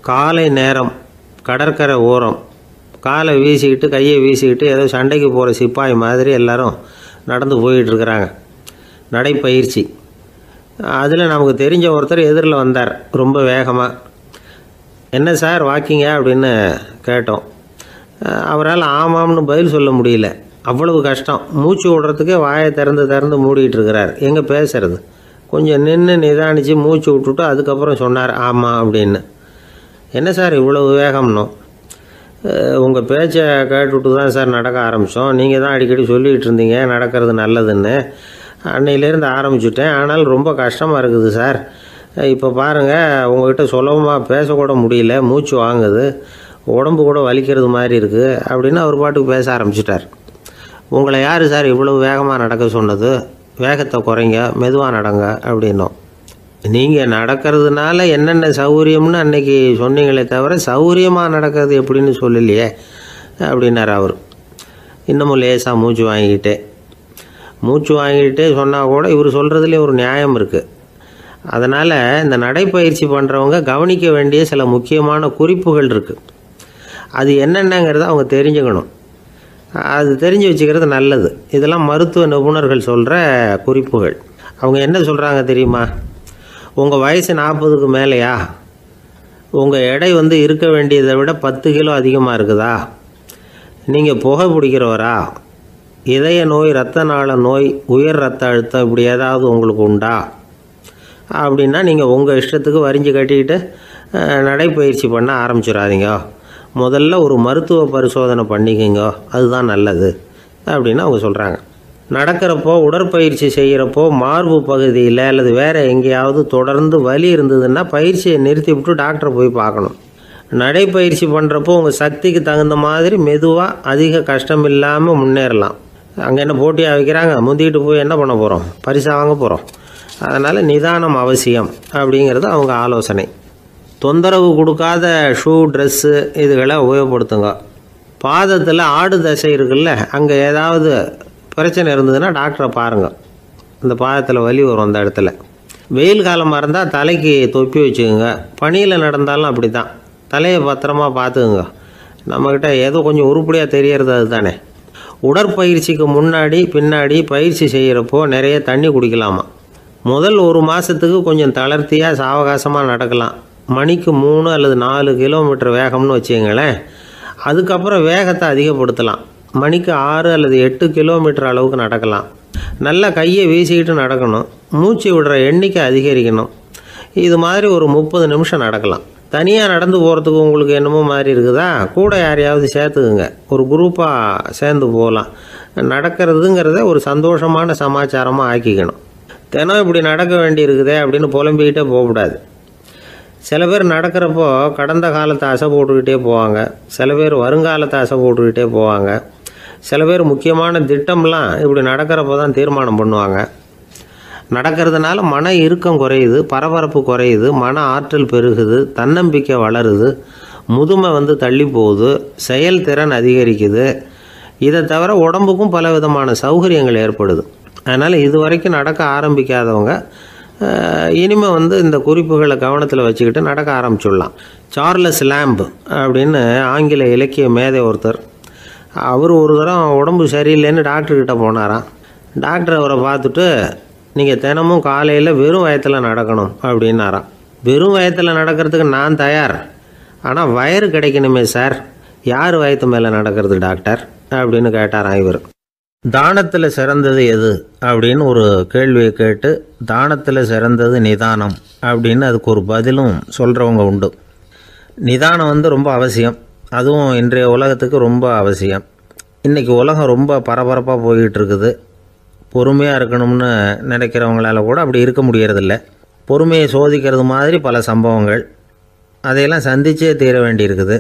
காலை நேரம் கடற்கரை ஓரம் காலை வீசிக்கிட்டு கையை வீசிக்கிட்டு ஏதோ சண்டைக்கு போகிற சிப்பாய் மாதிரி எல்லோரும் நடந்து போயிட்டுருக்குறாங்க. நடைப்பயிற்சி. அதில் நமக்கு தெரிஞ்ச ஒருத்தர் எதிரில் வந்தார் ரொம்ப வேகமாக. என்ன சார் வாக்கிங்க அப்படின்னு கேட்டோம். அவரால் ஆமாம்னு பதில் சொல்ல முடியல, அவ்வளவு கஷ்டம். மூச்சு விடுறதுக்கே வாயை திறந்து மூடிட்டு இருக்கிறார். எங்கே பேசுறது? கொஞ்சம் நின்று நிதானித்து மூச்சு விட்டுட்டு அதுக்கப்புறம் சொன்னார் ஆமாம் அப்படின்னு. என்ன சார் இவ்வளவு வேகம்னோ? உங்கள் பேச்சை கேட்டுவிட்டு தான் சார் நடக்க ஆரம்பித்தோம். நீங்கள் தான் அடிக்கடி சொல்லிகிட்டு இருந்தீங்க நடக்கிறது நல்லதுன்னு. அன்னையிலேருந்து ஆரம்பிச்சுட்டேன். ஆனால் ரொம்ப கஷ்டமாக இருக்குது சார். இப்போ பாருங்கள், உங்கள்கிட்ட சுலபமாக பேசக்கூட முடியல, மூச்சு வாங்குது, உடம்பு கூட வலிக்கிறது மாதிரி இருக்குது அப்படின்னு அவர் பாட்டுக்கு பேச ஆரம்பிச்சிட்டார். உங்களை யார் சார் இவ்வளவு வேகமாக நடக்க சொன்னது? வேகத்தை குறைங்க, மெதுவாக நடங்க அப்படின்னோம். நீங்கள் நடக்கிறதுனால என்னென்ன சௌகரியம்னு அன்றைக்கி சொன்னீங்களே தவிர சௌகரியமாக நடக்கிறது எப்படின்னு சொல்லலையே அப்படின்னார் அவர். இன்னமும் லேசாக மூச்சு வாங்கிக்கிட்டே சொன்னால் கூட இவர் சொல்கிறதுலே ஒரு நியாயம் இருக்குது. அதனால் இந்த நடைப்பயிற்சி பண்ணுறவங்க கவனிக்க வேண்டிய சில முக்கியமான குறிப்புகள் இருக்குது. அது என்னென்னங்கிறத அவங்க தெரிஞ்சுக்கணும். அது தெரிஞ்சு வச்சுக்கிறது நல்லது. இதெல்லாம் மருத்துவ நிபுணர்கள் சொல்கிற குறிப்புகள். அவங்க என்ன சொல்கிறாங்க தெரியுமா? உங்கள் வயசு 40க்கு மேலேயா? உங்கள் எடை இருக்க வேண்டியதை விட 10 கிலோ அதிகமாக இருக்குதா? நீங்கள் புகை பிடிக்கிறவரா? இதய நோய், இரத்த நாள நோய், உயர் இரத்த அழுத்தம் இப்படி ஏதாவது உங்களுக்கு உண்டா? அப்படின்னா நீங்கள் உங்கள் இஷ்டத்துக்கு வரிஞ்சு கட்டிக்கிட்டு நடைப்பயிற்சி பண்ண ஆரம்பிச்சிடாதீங்க. முதல்ல ஒரு மருத்துவ பரிசோதனை பண்ணிக்கோங்க, அதுதான் நல்லது அப்படின்னு அவங்க சொல்கிறாங்க. நடக்கிறப்போ உடற்பயிற்சி செய்கிறப்போ மார்பு பகுதியில் அல்லது வேறு எங்கேயாவது தொடர்ந்து வலி இருந்ததுன்னா பயிற்சியை நிறுத்தி விட்டு டாக்டரை போய் பார்க்கணும். நடைப்பயிற்சி பண்ணுறப்போ உங்கள் சக்திக்கு தகுந்த மாதிரி மெதுவாக அதிக கஷ்டம் இல்லாமல் முன்னேறலாம். அங்கே என்ன போட்டியாக வைக்கிறாங்க? முந்திக்கிட்டு போய் என்ன பண்ண போகிறோம்? பரிசாக வாங்க போகிறோம். அதனால் நிதானம் அவசியம் அப்படிங்கிறது அவங்க ஆலோசனை. தொந்தரவு கொடுக்காத ஷூ, ட்ரெஸ்ஸு இதுகளை உபயோகப்படுத்துங்க. பாதத்தில் ஆடு தசை இருக்குல்ல, அங்கே ஏதாவது பிரச்சனை இருந்ததுன்னா டாக்டரை பாருங்கள். அந்த பாதத்தில் வலி வரும் அந்த இடத்துல. வெயில் காலமாக இருந்தால் தலைக்கு தொப்பி வச்சுக்கோங்க. பனியில் நடந்தாலும் அப்படி தான். தலையை பத்திரமா பார்த்துக்குங்க. நம்மக்கிட்ட ஏதோ கொஞ்சம் உருப்படியாக தெரியறது அது தானே. உடற்பயிற்சிக்கு முன்னாடி பின்னாடி பயிற்சி செய்கிறப்போ நிறைய தண்ணி குடிக்கலாமா. முதல் 1 மாதத்துக்கு கொஞ்சம் தளர்த்தியாக சாவகாசமாக நடக்கலாம். மணிக்கு 3 அல்லது 4 கிலோமீட்டர் வேகம்னு வச்சுங்களேன். அதுக்கப்புறம் வேகத்தை அதிகப்படுத்தலாம். மணிக்கு 6 அல்லது 8 கிலோமீட்டர் அளவுக்கு நடக்கலாம். நல்லா கையை வீசிக்கிட்டு நடக்கணும். மூச்சு விடுற எண்ணிக்கை அதிகரிக்கணும். இது மாதிரி ஒரு 30 நிமிஷம் நடக்கலாம். தனியாக நடந்து போகிறதுக்கு உங்களுக்கு என்னமோ மாதிரி இருக்குதா? கூட யாரையாவது சேர்த்துக்குங்க. ஒரு குரூப்பாக சேர்ந்து போகலாம். நடக்கிறதுங்கிறத ஒரு சந்தோஷமான சமாச்சாரமாக ஆக்கிக்கணும். தினம் இப்படி நடக்க வேண்டி இருக்குதே அப்படின்னு புலம்பிக்கிட்டே போகக்கூடாது. சில பேர் நடக்கிறப்போ கடந்த காலத்தை அசை போட்டுக்கிட்டே போவாங்க. சில பேர் வருங்காலத்தை அசை போட்டுக்கிட்டே போவாங்க. சில பேர் முக்கியமான திட்டம்லாம் இப்படி நடக்கிறப்போ தான் தீர்மானம் பண்ணுவாங்க. நடக்கிறதுனால மன இறுக்கம் குறையுது, பரபரப்பு குறையுது, மன ஆற்றல் பெருகுது, தன்னம்பிக்கை வளருது, முதுமை தள்ளி போகுது, செயல்திறன் அதிகரிக்குது. இதை தவிர உடம்புக்கும் பல விதமான சௌகரியங்கள் ஏற்படுது. அதனால் இது வரைக்கும் நடக்க ஆரம்பிக்காதவங்க இனிமேல் இந்த குறிப்புகளை கவனத்தில் வச்சுக்கிட்டு நடக்க ஆரம்பிச்சுடலாம். சார்லஸ் லேம்ப் அப்படின்னு ஆங்கில இலக்கிய மேதை ஒருத்தர். அவர் ஒரு தரம் உடம்பு சரியில்லைன்னு டாக்டர்கிட்ட போனாராம். டாக்டர் அவரை பார்த்துட்டு, நீங்கள் தினமும் காலையில் வெறும் வயத்தில் நடக்கணும் அப்படின்னாராம். வெறும் வயத்தில் நடக்கிறதுக்கு நான் தயார், ஆனால் வயிறு கிடைக்கணுமே சார். யார் வயத்து மேலே நடக்கிறது டாக்டர் அப்படின்னு கேட்டாராம் இவர். தானத்தில் சிறந்தது எது அப்படின்னு ஒரு கேள்வியை கேட்டு, தானத்தில் சிறந்தது நிதானம் அப்படின்னு அதுக்கு ஒரு பதிலும் சொல்கிறவங்க உண்டு. நிதானம் ரொம்ப அவசியம். அதுவும் இன்றைய உலகத்துக்கு ரொம்ப அவசியம். இன்றைக்கி உலகம் ரொம்ப பரபரப்பாக போய்கிட்டு இருக்குது. பொறுமையாக இருக்கணும்னு நினைக்கிறவங்களால கூட அப்படி இருக்க முடியறதில்ல. பொறுமையை சோதிக்கிறது மாதிரி பல சம்பவங்கள். அதையெல்லாம் சந்திச்சே தீர வேண்டியிருக்குது.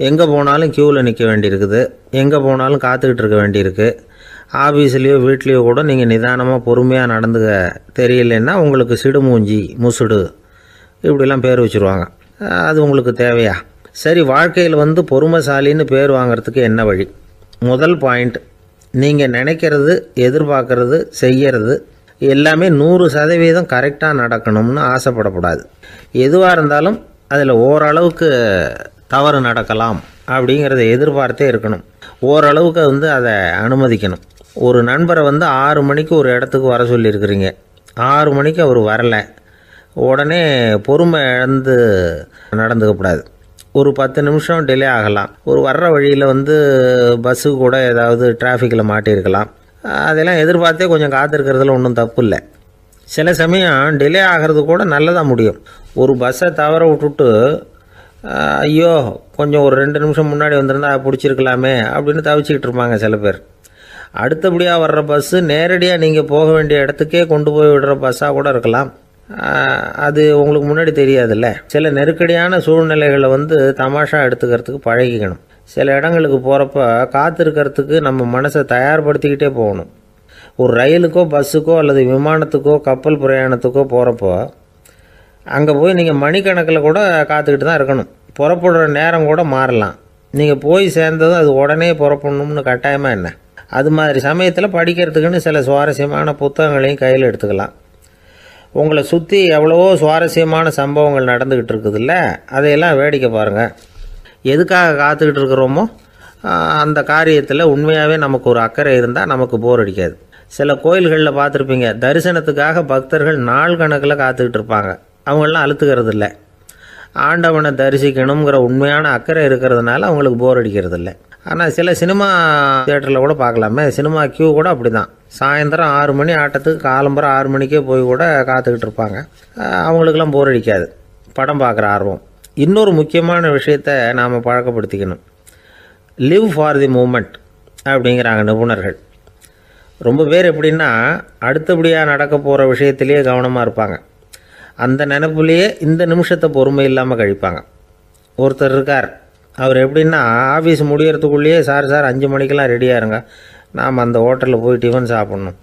எங்கே போனாலும் க்யூவில் நிற்க வேண்டியிருக்குது. எங்கே போனாலும் காத்துக்கிட்டு இருக்க வேண்டியிருக்கு. ஆஃபீஸ்லேயோ வீட்லேயோ கூட நீங்கள் நிதானமாக பொறுமையாக நடந்துக்க தெரியலன்னா உங்களுக்கு சிடுமூஞ்சி, முசுடு இப்படிலாம் பேர் வச்சுருவாங்க. அது உங்களுக்கு தேவையா? சரி, வாழ்க்கையில் பொறுமைசாலின்னு பேர் வாங்கிறதுக்கு என்ன வழி? முதல் பாயிண்ட், நீங்கள் நினைக்கிறது, எதிர்பார்க்கறது, செய்கிறது எல்லாமே 100% கரெக்டாக நடக்கணும்னு ஆசைப்படக்கூடாது. எதுவாக இருந்தாலும் அதில் ஓரளவுக்கு தவறு நடக்கலாம் அப்படிங்கிறத எதிர்பார்த்தே இருக்கணும். ஓரளவுக்கு அதை அனுமதிக்கணும். ஒரு நண்பரை 6 மணிக்கு ஒரு இடத்துக்கு வர சொல்லியிருக்கிறீங்க. 6 மணிக்கு அவர் வரலை, உடனே பொறுமை இழந்து நடந்துக்கக்கூடாது. ஒரு 10 நிமிஷம் டிலே ஆகலாம். ஒரு வர்ற வழியில் பஸ்ஸு கூட ஏதாவது டிராஃபிக்கில் மாட்டியிருக்கலாம். அதெல்லாம் எதிர்பார்த்தே கொஞ்சம் காத்திருக்கிறதுல ஒன்றும் தப்பு இல்லை. சில சமயம் டிலே ஆகிறது கூட நல்லதாக முடியும். ஒரு பஸ்ஸை தவற விட்டுட்டு ஐயோ கொஞ்சம் ஒரு 2 நிமிஷம் முன்னாடி வந்திருந்தா பிடிச்சிருக்கலாமே அப்படின்னு தவிச்சிக்கிட்டு இருப்பாங்க சில பேர். அடுத்தபடியாக வர்ற பஸ்ஸு நேரடியாக நீங்கள் போக வேண்டிய இடத்துக்கே கொண்டு போய் விடுற பஸ்ஸாக கூட இருக்கலாம். அது உங்களுக்கு முன்னாடி தெரியாதுல்ல. சில நெருக்கடியான சூழ்நிலைகளை தமாஷா எடுத்துக்கிறதுக்கு பழகிக்கணும். சில இடங்களுக்கு போகிறப்ப காத்திருக்கிறதுக்கு நம்ம மனசை தயார்படுத்திக்கிட்டே போகணும். ஒரு ரயிலுக்கோ பஸ்ஸுக்கோ அல்லது விமானத்துக்கோ கப்பல் பிரயாணத்துக்கோ போகிறப்போ அங்கே போய் நீங்கள் மணிக்கணக்கில் கூட காத்துக்கிட்டு தான் இருக்கணும். புறப்படுற நேரம் கூட மாறலாம். நீங்கள் போய் சேர்ந்ததும் அது உடனே புறப்படணும்னு கட்டாயமாக என்ன? அது மாதிரி சமயத்தில் படிக்கிறதுக்குன்னு சில சுவாரஸ்யமான புத்தகங்களையும் கையில் எடுத்துக்கலாம். உங்களை சுற்றி எவ்வளவோ சுவாரஸ்யமான சம்பவங்கள் நடந்துக்கிட்டு இருக்குதுல்ல, அதையெல்லாம் வேடிக்கை பாருங்கள். எதுக்காக காத்துக்கிட்டு இருக்கிறோமோ அந்த காரியத்தில் உண்மையாகவே நமக்கு ஒரு அக்கறை இருந்தால் நமக்கு போர் அடிக்காது. சில கோயில்களில் பார்த்துருப்பீங்க, தரிசனத்துக்காக பக்தர்கள் நாள் கணக்கில் காத்துக்கிட்டு இருப்பாங்க. அவங்களெலாம் அழுத்துக்கிறது இல்லை. ஆண்டவனை தரிசிக்கணுங்கிற உண்மையான அக்கறை இருக்கிறதுனால அவங்களுக்கு போர் அடிக்கிறது இல்லை. ஆனால் சில சினிமா தியேட்டரில் கூட பார்க்கலாமே, சினிமா கியூ கூட அப்படி தான். சாயந்தரம் 6 மணி ஆட்டத்துக்கு காலம்பரம் 6 மணிக்கே போய் கூட காத்துக்கிட்டு இருப்பாங்க. அவங்களுக்கெல்லாம் போர் அடிக்காது, படம் பார்க்குற ஆர்வம். இன்னொரு முக்கியமான விஷயத்தை நாம் பழக்கப்படுத்திக்கணும். லிவ் ஃபார் தி மூமெண்ட் அப்படிங்கிறாங்க நிபுணர்கள். ரொம்ப பேர் எப்படின்னா அடுத்தபடியாக நடக்க போகிற விஷயத்திலேயே கவனமாக இருப்பாங்க. அந்த நினைப்புலேயே இந்த நிமிஷத்தை பொறுமை இல்லாமல் கழிப்பாங்க. ஒருத்தர் இருக்கார், அவர் எப்படின்னா ஆஃபீஸ் முடியறதுக்குள்ளேயே சார் 5 மணிக்கெல்லாம் ரெடியாக இருங்க, நாம் அந்த ஹோட்டலில் போய் டிஃபன் சாப்பிட்ணும்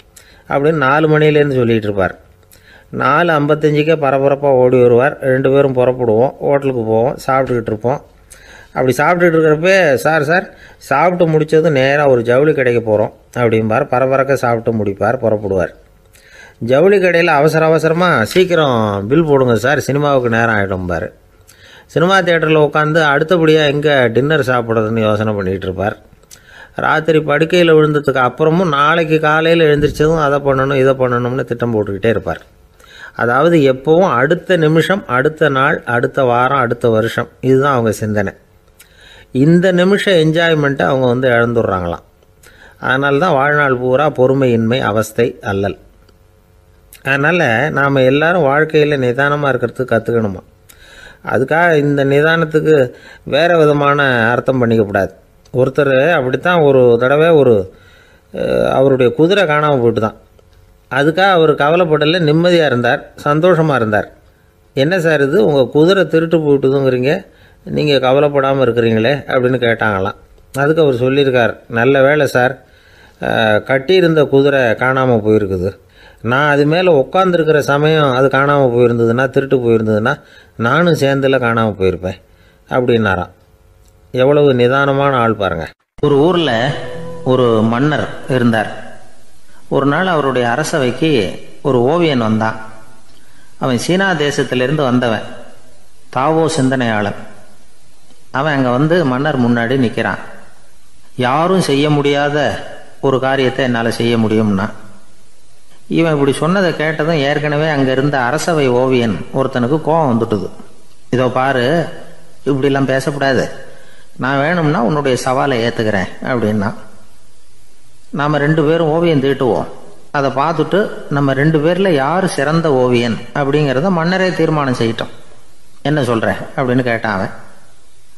அப்படின்னு 4 மணிலேருந்து சொல்லிகிட்டு இருப்பார். 4:55 பரபரப்பாக ஓடி வருவார். 2 பேரும் புறப்படுவோம், ஹோட்டலுக்கு போவோம், சாப்பிட்டுக்கிட்டு இருப்போம். அப்படி சாப்பிட்டுட்டு இருக்கிறப்பே சார் சாப்பிட்டு முடித்ததும் நேராக ஒரு ஜவுளி கடைக்கு போகிறோம் அப்படிம்பார். பரபரக்க சாப்பிட்டு முடிப்பார், புறப்படுவார். ஜவுளி கடையில் அவசரமாக சீக்கிரம் பில் போடுங்க சார், சினிமாவுக்கு நேரம் ஆகிடும்பார். சினிமா தியேட்டரில் உட்காந்து அடுத்தபடியாக எங்கே டின்னர் சாப்பிட்றதுன்னு யோசனை பண்ணிகிட்டு இருப்பார். ராத்திரி படுக்கையில் விழுந்ததுக்கு அப்புறமும் நாளைக்கு காலையில் எழுந்திரிச்சதும் அதை பண்ணணும் இதை பண்ணணும்னு திட்டம் போட்டுக்கிட்டே இருப்பார். அதாவது எப்போவும் அடுத்த நிமிஷம், அடுத்த நாள், அடுத்த வாரம், அடுத்த வருஷம், இதுதான் அவங்க சிந்தனை. இந்த நிமிஷம் என்ஜாய்மெண்ட்டை அவங்க இழந்துடுறாங்களாம். அதனால தான் வாழ்நாள் பூரா பொறுமையின்மை, அவஸ்தை, அல்லல். அதனால் நாம் எல்லோரும் வாழ்க்கையில் நிதானமாக இருக்கிறதுக்கு கற்றுக்கணுமா. அதுக்காக இந்த நிதானத்துக்கு வேறு விதமான அர்த்தம் பண்ணிக்கக்கூடாது. ஒருத்தர் அப்படித்தான் ஒரு தடவை அவருடைய குதிரை காணாமல் போயிட்டு தான். அதுக்காக அவர் கவலைப்படலை, நிம்மதியாக இருந்தார், சந்தோஷமாக இருந்தார். என்ன சார் இது, உங்கள் குதிரை திருட்டு போயிட்டுதுங்கிறீங்க, நீங்கள் கவலைப்படாமல் இருக்கிறீங்களே அப்படின்னு கேட்டாங்களாம். அதுக்கு அவர் சொல்லியிருக்கார், நல்ல வேலை சார், கட்டியிருந்த குதிரை காணாமல் போயிருக்குது. நான் அது மேலே உட்காந்துருக்கிற சமயம் அது காணாமல் போயிருந்ததுன்னா, திருட்டு போயிருந்ததுன்னா நானும் சேர்ந்தில் காணாமல் போயிருப்பேன் அப்படின்னாராம். எவ்வளவு நிதானமான ஆள் பாருங்கள். ஒரு ஊரில் ஒரு மன்னர் இருந்தார். ஒரு நாள் அவருடைய அரசவைக்கு ஒரு ஓவியன் வந்தான். அவன் சீனா தேசத்திலிருந்து வந்தவன், தாவோ சிந்தனையாளன். அவன் அங்கே மன்னர் முன்னாடி நிற்கிறான். யாரும் செய்ய முடியாத ஒரு காரியத்தை என்னால் செய்ய முடியும்னா. இவன் இப்படி சொன்னதை கேட்டதும் ஏற்கனவே அங்கே இருந்த அரசவை ஓவியன் ஒருத்தனுக்கு கோபம் வந்துட்டுது. இதோ பாரு, இப்படிலாம் பேசக்கூடாது, நான் வேணும்னா உன்னுடைய சவாலை ஏற்றுக்கிறேன் அப்படின்னா. நாம் 2 பேரும் ஓவியம் தீட்டுவோம், அதை பார்த்துட்டு நம்ம 2 பேரில் யார் சிறந்த ஓவியன் அப்படிங்கிறத மன்னரே தீர்மானம் செய்யட்டும், என்ன சொல்கிறேன் அப்படின்னு கேட்டான்.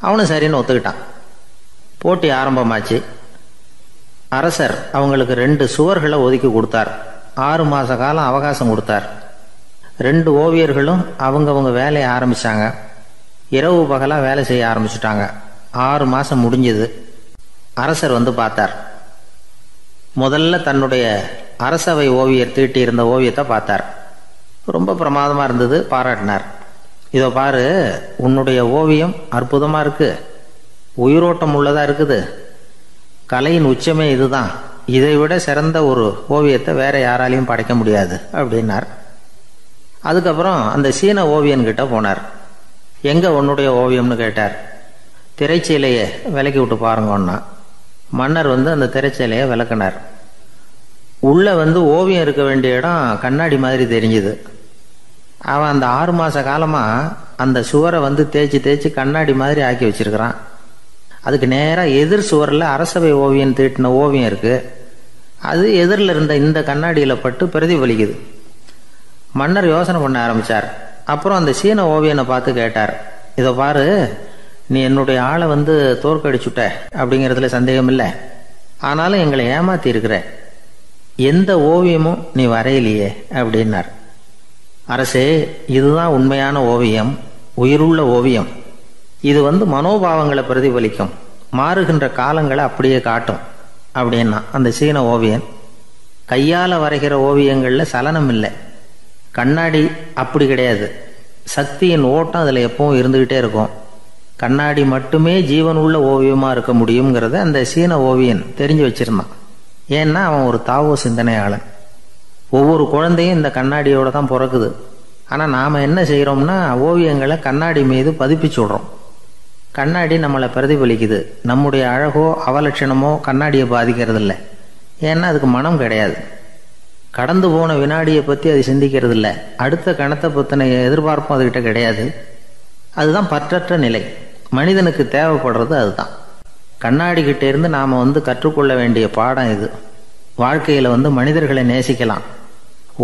அவனும் சரின்னு ஒத்துக்கிட்டான். போட்டி ஆரம்பமாச்சு. அரசர் அவங்களுக்கு 2 சுவர்களை ஒதுக்கி கொடுத்தார். 6 மாத காலம் அவகாசம் கொடுத்தார். 2 ஓவியர்களும் அவங்கவுங்க வேலையை ஆரம்பித்தாங்க. இரவு பகலாக வேலை செய்ய ஆரம்பிச்சுட்டாங்க. 6 மாதம் முடிஞ்சது. அரசர் பார்த்தார். முதல்ல தன்னுடைய அரசவை ஓவியர் தீட்டியிருந்த ஓவியத்தை பார்த்தார். ரொம்ப பிரமாதமாக இருந்தது, பாராட்டினார். இதோ பாரு, உன்னுடைய ஓவியம் அற்புதமாக இருக்குது, உயிரோட்டம் உள்ளதாக இருக்குது, கலையின் உச்சமே இதுதான், இதை விட சிறந்த ஒரு ஓவியத்தை வேற யாராலையும் படைக்க முடியாது அப்படின்னார். அதுக்கப்புறம் அந்த சீன ஓவியன்கிட்ட போனார். எங்கே உன்னுடைய ஓவியம்னு கேட்டார். திரைச்சீலையை விலக்கி விட்டு பாருங்கன்னா மன்னர் அந்த திரைச்சீலையை விளக்குனார். உள்ளே ஓவியம் இருக்க வேண்டிய இடம் கண்ணாடி மாதிரி தெரிஞ்சுது. அவன் அந்த 6 மாத காலமாக அந்த சுவரை தேய்ச்சி தேய்ச்சி கண்ணாடி மாதிரி ஆக்கி வச்சிருக்கிறான். அதுக்கு நேராக எதிர் சுவரில் அரசவை ஓவியம் தீட்டின ஓவியம் இருக்குது. அது எதிரில் இருந்த இந்த கண்ணாடியில் பட்டு பிரதிபலிக்குது. மன்னர் யோசனை பண்ண ஆரம்பித்தார். அப்புறம் அந்த சீன ஓவியனை பார்த்து கேட்டார், இதை பாரு, நீ என்னுடைய ஆளை தோற்கடிச்சுட்ட அப்படிங்கிறதுல சந்தேகம் இல்லை. ஆனாலும் எங்களை ஏமாத்தி இருக்கிற, எந்த ஓவியமும் நீ வரையிலையே அப்படின்னார். அரசே, இதுதான் உண்மையான ஓவியம், உயிருள்ள ஓவியம். இது மனோபாவங்களை பிரதிபலிக்கும், மாறுகின்ற காலங்களை அப்படியே காட்டும் அப்படின்னா அந்த சீன ஓவியன். கையால் வரைகிற ஓவியங்களில் சலனம் இல்லை, கண்ணாடி அப்படி கிடையாது. சக்தியின் ஓட்டம் அதில் எப்பவும் இருந்துக்கிட்டே இருக்கும். கண்ணாடி மட்டுமே ஜீவன் உள்ள ஓவியமாக இருக்க முடியுங்கிறத அந்த சீன ஓவியன் தெரிஞ்சு வச்சிருந்தான். ஏன்னா அவன் ஒரு தாவோ சிந்தனையாளன். ஒவ்வொரு குழந்தையும் இந்த கண்ணாடியோடு தான் பிறக்குது. ஆனால் நாம் என்ன செய்கிறோம்னா ஓவியங்களை கண்ணாடி மீது பதிப்பிச்சு விடுறோம். கண்ணாடி நம்மளை பிரதிபலிக்குது. நம்முடைய அழகோ அவலட்சணமோ கண்ணாடியை பாதிக்கிறது இல்லை. ஏன்னா அதுக்கு மனம் கிடையாது. கடந்து போன வினாடியை பற்றி அது சிந்திக்கிறது இல்லை. அடுத்த கணத்தை பற்றின எதிர்பார்ப்பும் அதுகிட்ட கிடையாது. அதுதான் பற்றற்ற நிலை. மனிதனுக்கு தேவைப்படுறது அதுதான். கண்ணாடி கிட்டே இருந்து நாம் கற்றுக்கொள்ள வேண்டிய பாடம் இது. வாழ்க்கையில் மனிதர்களை நேசிக்கலாம்,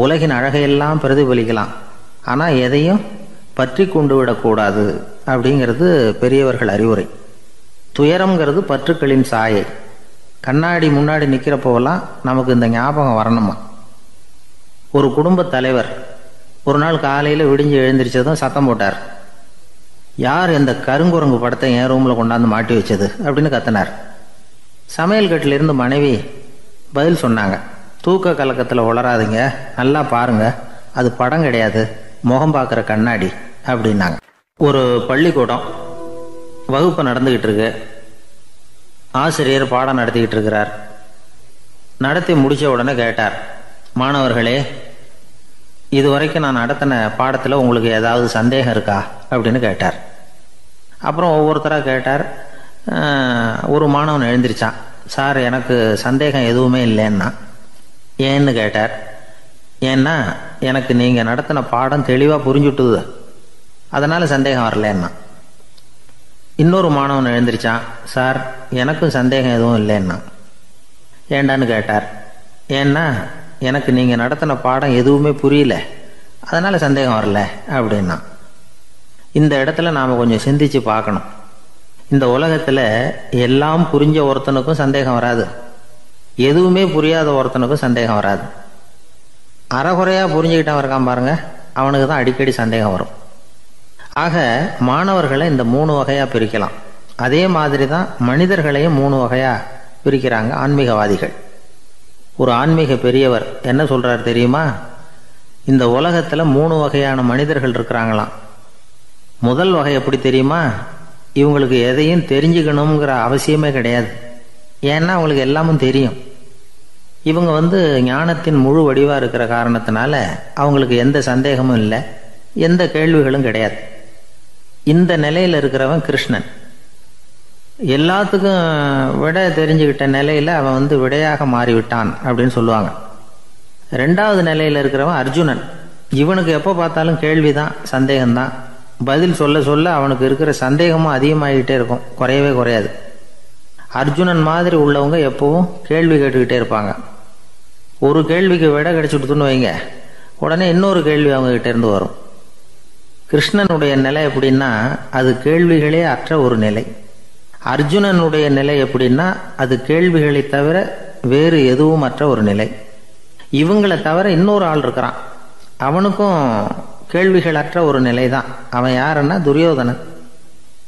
உலகின் அழகையெல்லாம் பிரதிபலிக்கலாம், ஆனால் எதையும் பற்றி கொண்டு விடக்கூடாது அப்படிங்கிறது பெரியவர்கள் அறிவுரை. துயரம்ங்கிறது பற்றுக்களின் சாயை. கண்ணாடி முன்னாடி நிற்கிறப்போவெல்லாம் நமக்கு இந்த ஞாபகம் வரணுமா. ஒரு குடும்பத் தலைவர் ஒரு நாள் காலையில் விடிஞ்சு எழுந்திரிச்சதும் சத்தம் போட்டார். யார் இந்த கருங்குரங்கு படத்தை என் ரூமில் கொண்டாந்து மாட்டி வச்சது அப்படின்னு கத்தினார். சமையல் கட்டிலிருந்து மனைவி பதில் சொன்னாங்க, தூக்க கலக்கத்தில் உளராதுங்க, நல்லா பாருங்க, அது படம் கிடையாது, முகம் பார்க்குற கண்ணாடி அப்படின்னாங்க. ஒரு பள்ளிக்கூடம் வகுப்பு நடந்துக்கிட்டு இருக்கு. ஆசிரியர் பாடம் நடத்திக்கிட்டு இருக்கிறார். நடத்தி முடித்த உடனே கேட்டார், மாணவர்களே, இதுவரைக்கும் நான் நடத்தின பாடத்தில் உங்களுக்கு ஏதாவது சந்தேகம் இருக்கா அப்படின்னு கேட்டார். அப்புறம் ஒவ்வொருத்தராக கேட்டார். ஒரு மாணவன் எழுந்திரிச்சான். சார், எனக்கு சந்தேகம் எதுவுமே இல்லைன்னா. ஏன்னு கேட்டார். ஏன்னா எனக்கு நீங்கள் நடத்தின பாடம் தெளிவாக புரிஞ்சுட்டுது, அதனால் சந்தேகம் வரலன்னா. இன்னொரு மாணவன் எழுந்திரிச்சான். சார், எனக்கும் சந்தேகம் எதுவும் இல்லைன்னா. ஏண்டான்னு கேட்டார். ஏன்னா எனக்கு நீங்கள் நடத்தின பாடம் எதுவுமே புரியல, அதனால் சந்தேகம் வரல அப்படின்னா. இந்த இடத்துல நாம் கொஞ்சம் சிந்திச்சு பார்க்கணும். இந்த உலகத்தில் எல்லாம் புரிஞ்ச ஒருத்தனுக்கும் சந்தேகம் வராது, எதுவுமே புரியாத ஒருத்தனுக்கும் சந்தேகம் வராது. அறகுறையாக புரிஞ்சுக்கிட்டவன் இருக்கான் பாருங்க, அவனுக்கு தான் அடிக்கடி சந்தேகம் வரும். ஆக மாணவர்களை இந்த 3 வகையாக பிரிக்கலாம். அதே மாதிரி தான் மனிதர்களையும் 3 வகையாக பிரிக்கிறாங்க ஆன்மீகவாதிகள். ஒரு ஆன்மீக பெரியவர் என்ன சொல்றார் தெரியுமா? இந்த உலகத்தில் 3 வகையான மனிதர்கள் இருக்கிறாங்களாம். முதல் வகை எப்படி தெரியுமா? இவங்களுக்கு எதையும் தெரிஞ்சுக்கணுங்கிற அவசியமே கிடையாது. ஏன்னா அவங்களுக்கு எல்லாமும் தெரியும். இவங்க ஞானத்தின் முழு வடிவாக இருக்கிற காரணத்தினால அவங்களுக்கு எந்த சந்தேகமும் இல்லை, எந்த கேள்விகளும் கிடையாது. இந்த நிலையில் இருக்கிறவன் கிருஷ்ணன். எல்லாத்துக்கும் விட தெரிஞ்சுக்கிட்ட நிலையில் அவன் விடையாக மாறிவிட்டான் அப்படின்னு சொல்லுவாங்க. 2வது நிலையில் இருக்கிறவன் அர்ஜுனன். இவனுக்கு எப்போ பார்த்தாலும் கேள்விதான், சந்தேகம்தான். பதில் சொல்ல சொல்ல அவனுக்கு இருக்கிற சந்தேகமும் அதிகமாகிக்கிட்டே இருக்கும், குறையவே குறையாது. அர்ஜுனன் மாதிரி உள்ளவங்க எப்பவும் கேள்வி கேட்டுக்கிட்டே இருப்பாங்க. ஒரு கேள்விக்கு விடை கிடைச்சுட்டுன்னு வைங்க, உடனே இன்னொரு கேள்வி அவங்ககிட்ட இருந்து வரும். கிருஷ்ணனுடைய நிலை எப்படின்னா அது கேள்விகளே அற்ற ஒரு நிலை. அர்ஜுனனுடைய நிலை எப்படின்னா அது கேள்விகளை தவிர வேறு எதுவும் அற்ற ஒரு நிலை. இவங்களை தவிர இன்னொரு ஆள் இருக்கிறான், அவனுக்கும் கேள்விகள் அற்ற ஒரு நிலை தான். அவன் யாருன்னா துரியோதனன்.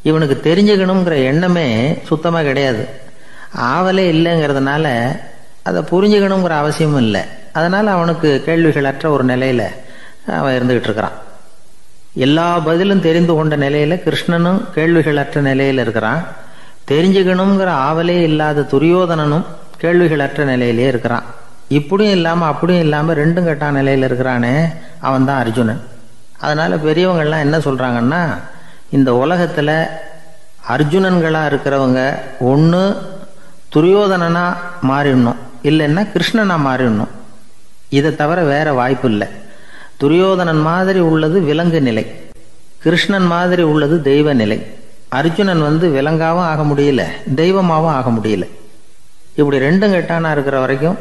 இவனுக்கு தெரிஞ்சுக்கணுங்கிற எண்ணமே சுத்தமாக கிடையாது. ஆவலே இல்லைங்கிறதுனால அதை புரிஞ்சுக்கணுங்கிற அவசியமும் இல்லை. அதனால் அவனுக்கு கேள்விகள் அற்ற ஒரு நிலையில் அவன் இருந்துக்கிட்டு இருக்கிறான். எல்லா பதிலும் தெரிந்து கொண்ட நிலையில் கிருஷ்ணனும் கேள்விகள் அற்ற நிலையில் இருக்கிறான். தெரிஞ்சுக்கணுங்கிற ஆவலே இல்லாத துரியோதனனும் கேள்விகள் அற்ற நிலையிலே இருக்கிறான். இப்படியும் இல்லாமல் அப்படியும் இல்லாமல் 2ம் கெட்டான் நிலையில் இருக்கிறானே, அவன் தான் அர்ஜுனன். அதனால் பெரியவங்கள்லாம் என்ன சொல்கிறாங்கன்னா, இந்த உலகத்தில் அர்ஜுனன்களாக இருக்கிறவங்க ஒன்று துரியோதனனாக மாறிடணும், இல்லைன்னா கிருஷ்ணனாக மாறிடணும். இதை தவிர வேற வாய்ப்பு இல்லை. துரியோதனன் மாதிரி உள்ளது விலங்கு நிலை, கிருஷ்ணன் மாதிரி உள்ளது தெய்வ நிலை. அர்ஜுனன் விலங்காவும் ஆக முடியல, தெய்வமாகவும் ஆக முடியல. இப்படி ரெண்டும் கெட்டானா இருக்கிற வரைக்கும்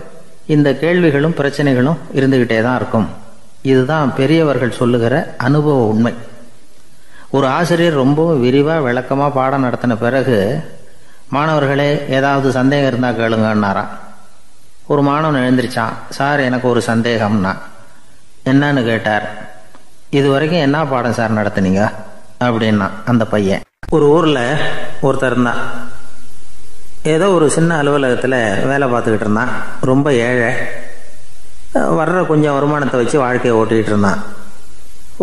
இந்த கேள்விகளும் பிரச்சனைகளும் இருந்துக்கிட்டே தான் இருக்கும். இதுதான் பெரியவர்கள் சொல்லுகிற அனுபவ உண்மை. ஒரு ஆசிரியர் ரொம்பவும் விரிவாக விளக்கமாக பாடம் நடத்தின பிறகு, மாணவர்களே ஏதாவது சந்தேகம் இருந்தால் கேளுங்கன்னாராம். ஒரு மாணவன் எழுந்திரிச்சான். சார், எனக்கு ஒரு சந்தேகம்னா. என்னன்னு கேட்டார். இது வரைக்கும் என்ன பாடம் சார் நடத்துனீங்க அப்படின்னா அந்த பையன். ஒரு ஊரில் ஒருத்தர் இருந்தான். ஏதோ ஒரு சின்ன அலுவலகத்தில் வேலை பார்த்துக்கிட்டு இருந்தான். ரொம்ப ஏழை. வர்ற கொஞ்சம் வருமானத்தை வச்சு வாழ்க்கையை ஓட்டிக்கிட்டு இருந்தான்.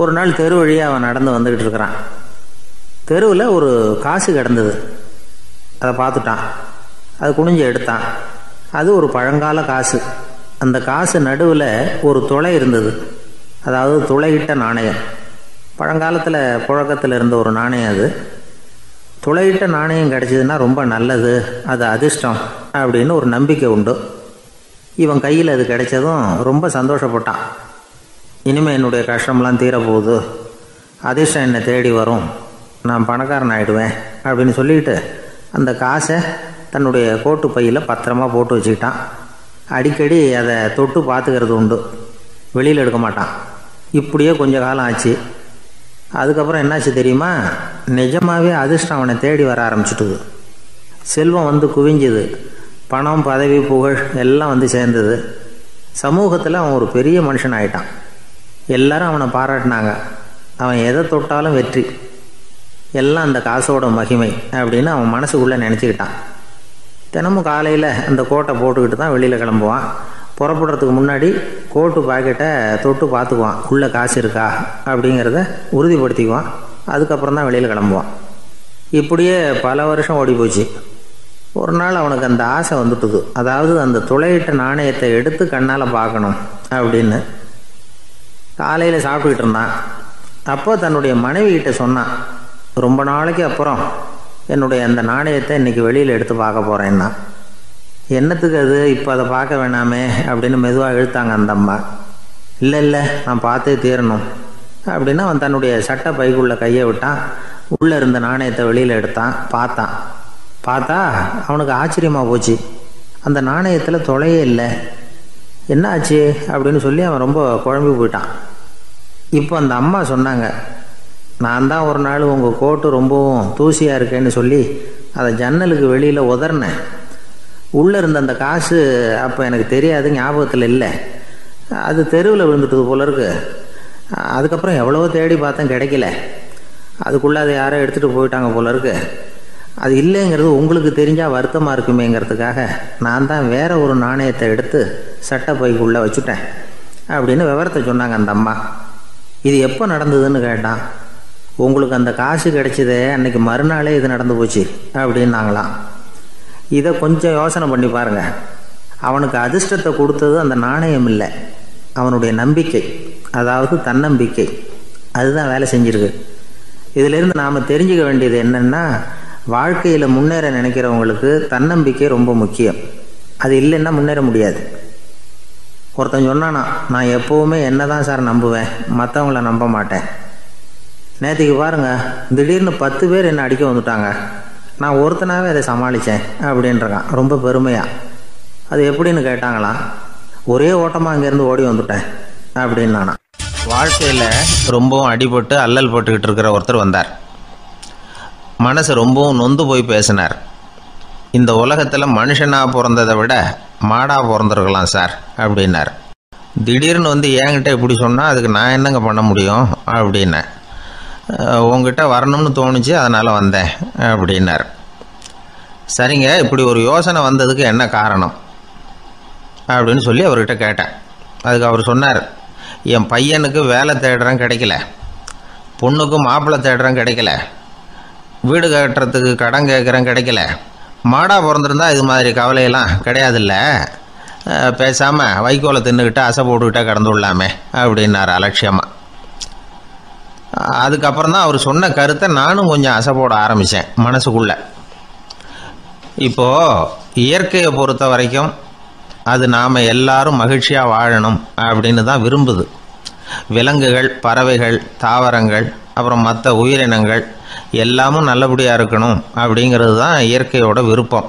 ஒரு நாள் தெரு வழியாக அவன் நடந்து வந்துக்கிட்டு இருக்கிறான். தெருவில் ஒரு காசு கிடந்தது. அதை பார்த்துட்டான். அது குனிஞ்சு எடுத்தான். அது ஒரு பழங்கால காசு. அந்த காசு நடுவில் ஒரு துளை இருந்தது. அதாவது துளையிட்ட நாணயம். பழங்காலத்தில் புழக்கத்தில் இருந்த ஒரு நாணயம் அது. துளையிட்ட நாணயம் கிடைச்சதுன்னா ரொம்ப நல்லது, அது அதிர்ஷ்டம் அப்படின்னு ஒரு நம்பிக்கை உண்டு. இவன் கையில் அது கிடைச்சதும் ரொம்ப சந்தோஷப்பட்டான். இனிமேல் என்னுடைய கஷ்டம்லாம் தீரப்போகுது, அதிர்ஷ்டம் என்னை தேடி வரும், நான் பணக்காரன் ஆகிடுவேன் அப்படின்னு சொல்லிட்டு அந்த காசை தன்னுடைய கோட்டு பையில் பத்திரமா போட்டு வச்சுக்கிட்டான். அடிக்கடி அதை தொட்டு பார்த்துக்கிறது உண்டு, வெளியில் எடுக்க மாட்டான். இப்படியே கொஞ்ச காலம் ஆச்சு. அதுக்கப்புறம் என்னாச்சு தெரியுமா? நிஜமாகவே அதிர்ஷ்டம் அவனை தேடி வர ஆரம்பிச்சுட்டுது. செல்வம் குவிஞ்சுது. பணம், பதவி, புகழ் எல்லாம் சேர்ந்தது. சமூகத்தில் அவன் ஒரு பெரிய மனுஷன் ஆயிட்டான். எல்லாரும் அவனை பாராட்டினாங்க. அவன் எதை தொட்டாலும் வெற்றி, எல்லாம் அந்த காசோட மகிமை அப்படின்னு அவன் மனசுக்குள்ளே நினச்சிக்கிட்டான். தினமும் காலையில் அந்த கோட்டை போட்டுக்கிட்டு தான் வெளியில் கிளம்புவான். புறப்படுறதுக்கு முன்னாடி கோட்டு பாக்கெட்டை தொட்டு பார்த்துக்குவான், உள்ளே காசு இருக்கா அப்படிங்கிறத உறுதிப்படுத்திக்குவான். அதுக்கப்புறம் தான் வெளியில் கிளம்புவான். இப்படியே பல வருஷம் ஓடி போச்சு. ஒரு நாள் அவனுக்கு அந்த ஆசை வந்துட்டுது. அதாவது அந்த துளையிட்ட நாணயத்தை எடுத்து கண்ணால் பார்க்கணும் அப்படின்னு. காலையில் சாப்பிட்டுக்கிட்டு இருந்தான். அப்போ தன்னுடைய மனைவி கிட்ட சொன்னான், ரொம்ப நாளைக்கு அப்புறம் என்னுடைய அந்த நாணயத்தை இன்றைக்கி வெளியில் எடுத்து பார்க்க போகிறேன்னா. என்னத்துக்கு அது, இப்போ அதை பார்க்க வேணாமே அப்படின்னு மெதுவாக இழுத்தாங்க அந்த அம்மா. இல்லை நான் பார்த்தே தீரணும் அப்படின்னு அவன் தன்னுடைய சட்டை பைக்குள்ளே கையை விட்டான். உள்ளே இருந்த நாணயத்தை வெளியில் எடுத்தான். பார்த்தா அவனுக்கு ஆச்சரியமாக போச்சு. அந்த நாணயத்தில் தொலையே இல்லை. என்ன ஆச்சு அப்படின்னு சொல்லி அவன் ரொம்ப குழம்பி போயிட்டான். இப்போ அந்த அம்மா சொன்னாங்க, நான் தான் ஒரு நாள் உங்கள் கோட்டு ரொம்பவும் தூசியாக இருக்கேன்னு சொல்லி அதை ஜன்னலுக்கு வெளியில் உதறினேன். உள்ளே இருந்த அந்த காசு அப்போ எனக்கு தெரியாது, ஞாபகத்தில் இல்லை. அது தெருவில் விழுந்துட்டது போல இருக்கு. அதுக்கப்புறம் எவ்வளவோ தேடி பார்த்தேன், கிடைக்கல. அதுக்குள்ளே அதை யாரோ எடுத்துகிட்டு போயிட்டாங்க போல இருக்கு. அது இல்லைங்கிறது உங்களுக்கு தெரிஞ்சால் வருத்தமாக இருக்குமேங்கிறதுக்காக நான் தான் வேற ஒரு நாணயத்தை எடுத்து சட்டை பைக்குள்ளே வச்சுட்டேன் அப்படின்னு விவரத்தை சொன்னாங்க அந்த அம்மா. இது எப்போ நடந்ததுன்னு கேட்டான். உங்களுக்கு அந்த காசு கிடைச்சதே அன்னைக்கு மறுநாளே இது நடந்து போச்சு அப்படின்னாங்களாம். இதை கொஞ்சம் யோசனை பண்ணி பாருங்க. அவனுக்கு அதிர்ஷ்டத்தை கொடுத்தது அந்த நாணயம் இல்லை, அவனுடைய நம்பிக்கை, அதாவது தன்னம்பிக்கை. அதுதான் வேலை செஞ்சிருக்கு. இதிலிருந்து நாம் தெரிஞ்சுக்க வேண்டியது என்னென்னா, வாழ்க்கையில் முன்னேற நினைக்கிறவங்களுக்கு தன்னம்பிக்கை ரொம்ப முக்கியம். அது இல்லைன்னா முன்னேற முடியாது. ஒருத்தன் சொன்னானா, நான் எப்போவுமே என்ன தான் சார் நம்புவேன், மற்றவங்கள நம்ப மாட்டேன். நேற்றுக்கு பாருங்கள், திடீர்னு 10 பேர் என்னை அடிக்க வந்துட்டாங்க, நான் ஒருத்தனாகவே அதை சமாளித்தேன் அப்படின்றான் ரொம்ப பெருமையாக. அது எப்படின்னு கேட்டாங்களாம். ஒரே ஓட்டமாக அங்கேருந்து ஓடி வந்துட்டேன் அப்படின்னு நானா. வாழ்க்கையில் ரொம்பவும் அடிபட்டு அல்லல் போட்டுக்கிட்டு இருக்கிற ஒருத்தர் வந்தார். மனசு ரொம்பவும் நொந்து போய் பேசினார். இந்த உலகத்தில் மனுஷனாக பிறந்ததை விட மாடாக பிறந்திருக்கலாம் சார் அப்படின்னார். திடீர்னு என்கிட்ட இப்படி சொன்னால் அதுக்கு நான் என்னங்க பண்ண முடியும் அப்படின்னேன். உங்ககிட்ட வரணும்னு தோணுச்சு, அதனால் வந்தேன் அப்படின்னார். சரிங்க, இப்படி ஒரு யோசனை வந்ததுக்கு என்ன காரணம் அப்படின்னு சொல்லி அவர்கிட்ட கேட்டேன். அதுக்கு அவர் சொன்னார், என் பையனுக்கு வேலை தேடுறேன் கிடைக்கல, பொண்ணுக்கு மாப்பிள்ளை தேடுறேன் கிடைக்கல, வீடு கட்டுறதுக்கு கடன் கேட்குறேன் கிடைக்கல, மாடாக பிறந்திருந்தா இது மாதிரி கவலையெல்லாம் கிடையாதுல்ல, பேசாமல் வைக்கோலை தின்னுக்கிட்டு அசை போட்டுக்கிட்டே கடந்து விடலாமே அப்படின்னார் அலட்சியமாக. அதுக்கப்புறம் தான் அவர் சொன்ன கருத்தை நானும் கொஞ்சம் அசைப்போட ஆரம்பித்தேன் மனசுக்குள்ளே. இப்போது இயற்கையை பொறுத்த வரைக்கும் அது நாம் எல்லாரும் மகிழ்ச்சியாக வாழணும் அப்படின்னு தான் விரும்புது. விலங்குகள், பறவைகள், தாவரங்கள், அப்புறம் மற்ற உயிரினங்கள் எல்லாமும் நல்லபடியாக இருக்கணும் அப்படிங்கிறது தான் இயற்கையோட விருப்பம்.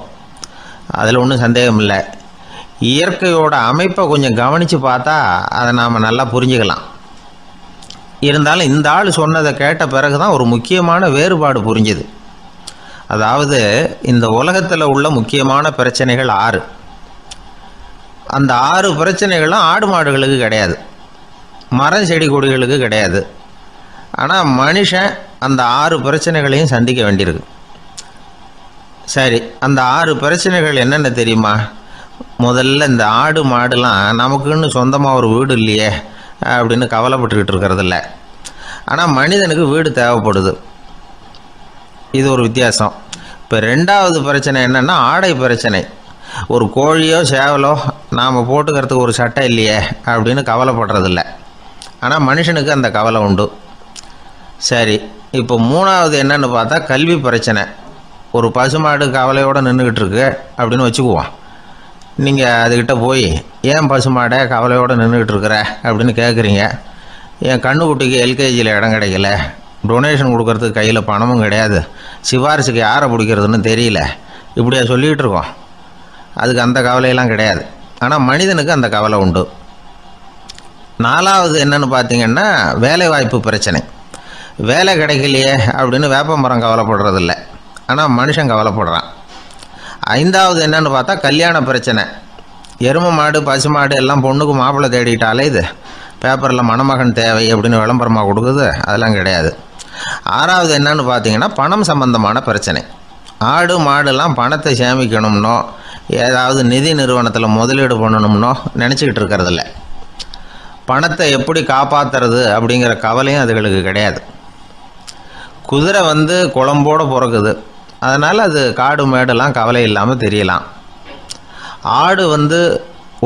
அதில் ஒன்றும் சந்தேகம் இல்லை. இயற்கையோட அமைப்பை கொஞ்சம் கவனித்து பார்த்தா அதை நாம் நல்லா புரிஞ்சுக்கலாம். இருந்தாலும் இந்த ஆள் சொன்னதை கேட்ட பிறகு தான் ஒரு முக்கியமான வேறுபாடு புரிஞ்சுது. அதாவது இந்த உலகத்தில் உள்ள முக்கியமான பிரச்சனைகள் 6. அந்த 6 பிரச்சனைகளும் ஆடு மாடுகளுக்கு கிடையாது, மரம் செடி கொடிகளுக்கு கிடையாது. ஆனால் மனுஷன் அந்த 6 பிரச்சனைகளையும் சந்திக்க வேண்டியிருக்கு. சரி, அந்த 6 பிரச்சனைகள் என்னென்ன தெரியுமா? முதல்ல இந்த ஆடு மாடுலாம் நமக்குன்னு சொந்தமாக ஒரு வீடு இல்லையே அப்படின்னு கவலைப்பட்டுக்கிட்டு இருக்கிறதில்ல. ஆனால் மனிதனுக்கு வீடு தேவைப்படுது. இது ஒரு வித்தியாசம். இப்போ 2வது பிரச்சனை என்னென்னா ஆடை பிரச்சனை. ஒரு கோழியோ சேவலோ நாம் போட்டுக்கிறதுக்கு ஒரு சட்டை இல்லையே அப்படின்னு கவலைப்படுறதில்ல. ஆனால் மனுஷனுக்கு அந்த கவலை உண்டு. சரி, இப்போ 3வது என்னன்னு பார்த்தா கல்வி பிரச்சனை. ஒரு பசுமாடு கவலையோடு நின்றுக்கிட்டு இருக்கு அப்படின்னு வச்சுக்குவோம். நீங்கள் அதுக்கிட்ட போய் ஏன் பசுமாடை கவலையோடு நின்றுக்கிட்டு இருக்கிற அப்படின்னு கேட்குறீங்க. என் கண்ணுக்குட்டிக்கு எல்கேஜியில் இடம் கிடைக்கல, டொனேஷன் கொடுக்கறதுக்கு கையில் பணமும் கிடையாது, சிபாரிசுக்கு யாரை பிடிக்கிறதுன்னு தெரியல, இப்படியா சொல்லிகிட்டு இருக்கோம். அதுக்கு அந்த கவலையெல்லாம் கிடையாது. ஆனால் மனிதனுக்கு அந்த கவலை உண்டு. 4வது என்னன்னு பார்த்தீங்கன்னா வேலைவாய்ப்பு பிரச்சனை. வேலை கிடைக்கலையே அப்படின்னு வேப்ப மரம் கவலைப்படுறதில்ல, ஆனால் மனுஷன் கவலைப்படுறான். 5வது என்னன்னு பார்த்தா கல்யாண பிரச்சனை. எருமை மாடு பசுமாடு எல்லாம் பொண்ணுக்கு மாப்பிள்ளை தேடிட்டாலே இது பேப்பரில் மணமகன் தேவை அப்படின்னு விளம்பரமாக கொடுக்குது, அதெல்லாம் கிடையாது. 6வது என்னன்னு பார்த்தீங்கன்னா பணம் சம்பந்தமான பிரச்சனை. ஆடு மாடுலாம் பணத்தை சேமிக்கணும்னோ ஏதாவது நிதி நிறுவனத்தில் முதலீடு பண்ணணும்னோ நினச்சிக்கிட்டு இருக்கிறதில்ல. பணத்தை எப்படி காப்பாற்றுறது அப்படிங்கிற கவலையும் அதுகளுக்கு கிடையாது. குதிரை குளம்போடு பிறக்குது, அதனால் அது காடு மேடெல்லாம் கவலை இல்லாமல் தெரியலாம். ஆடு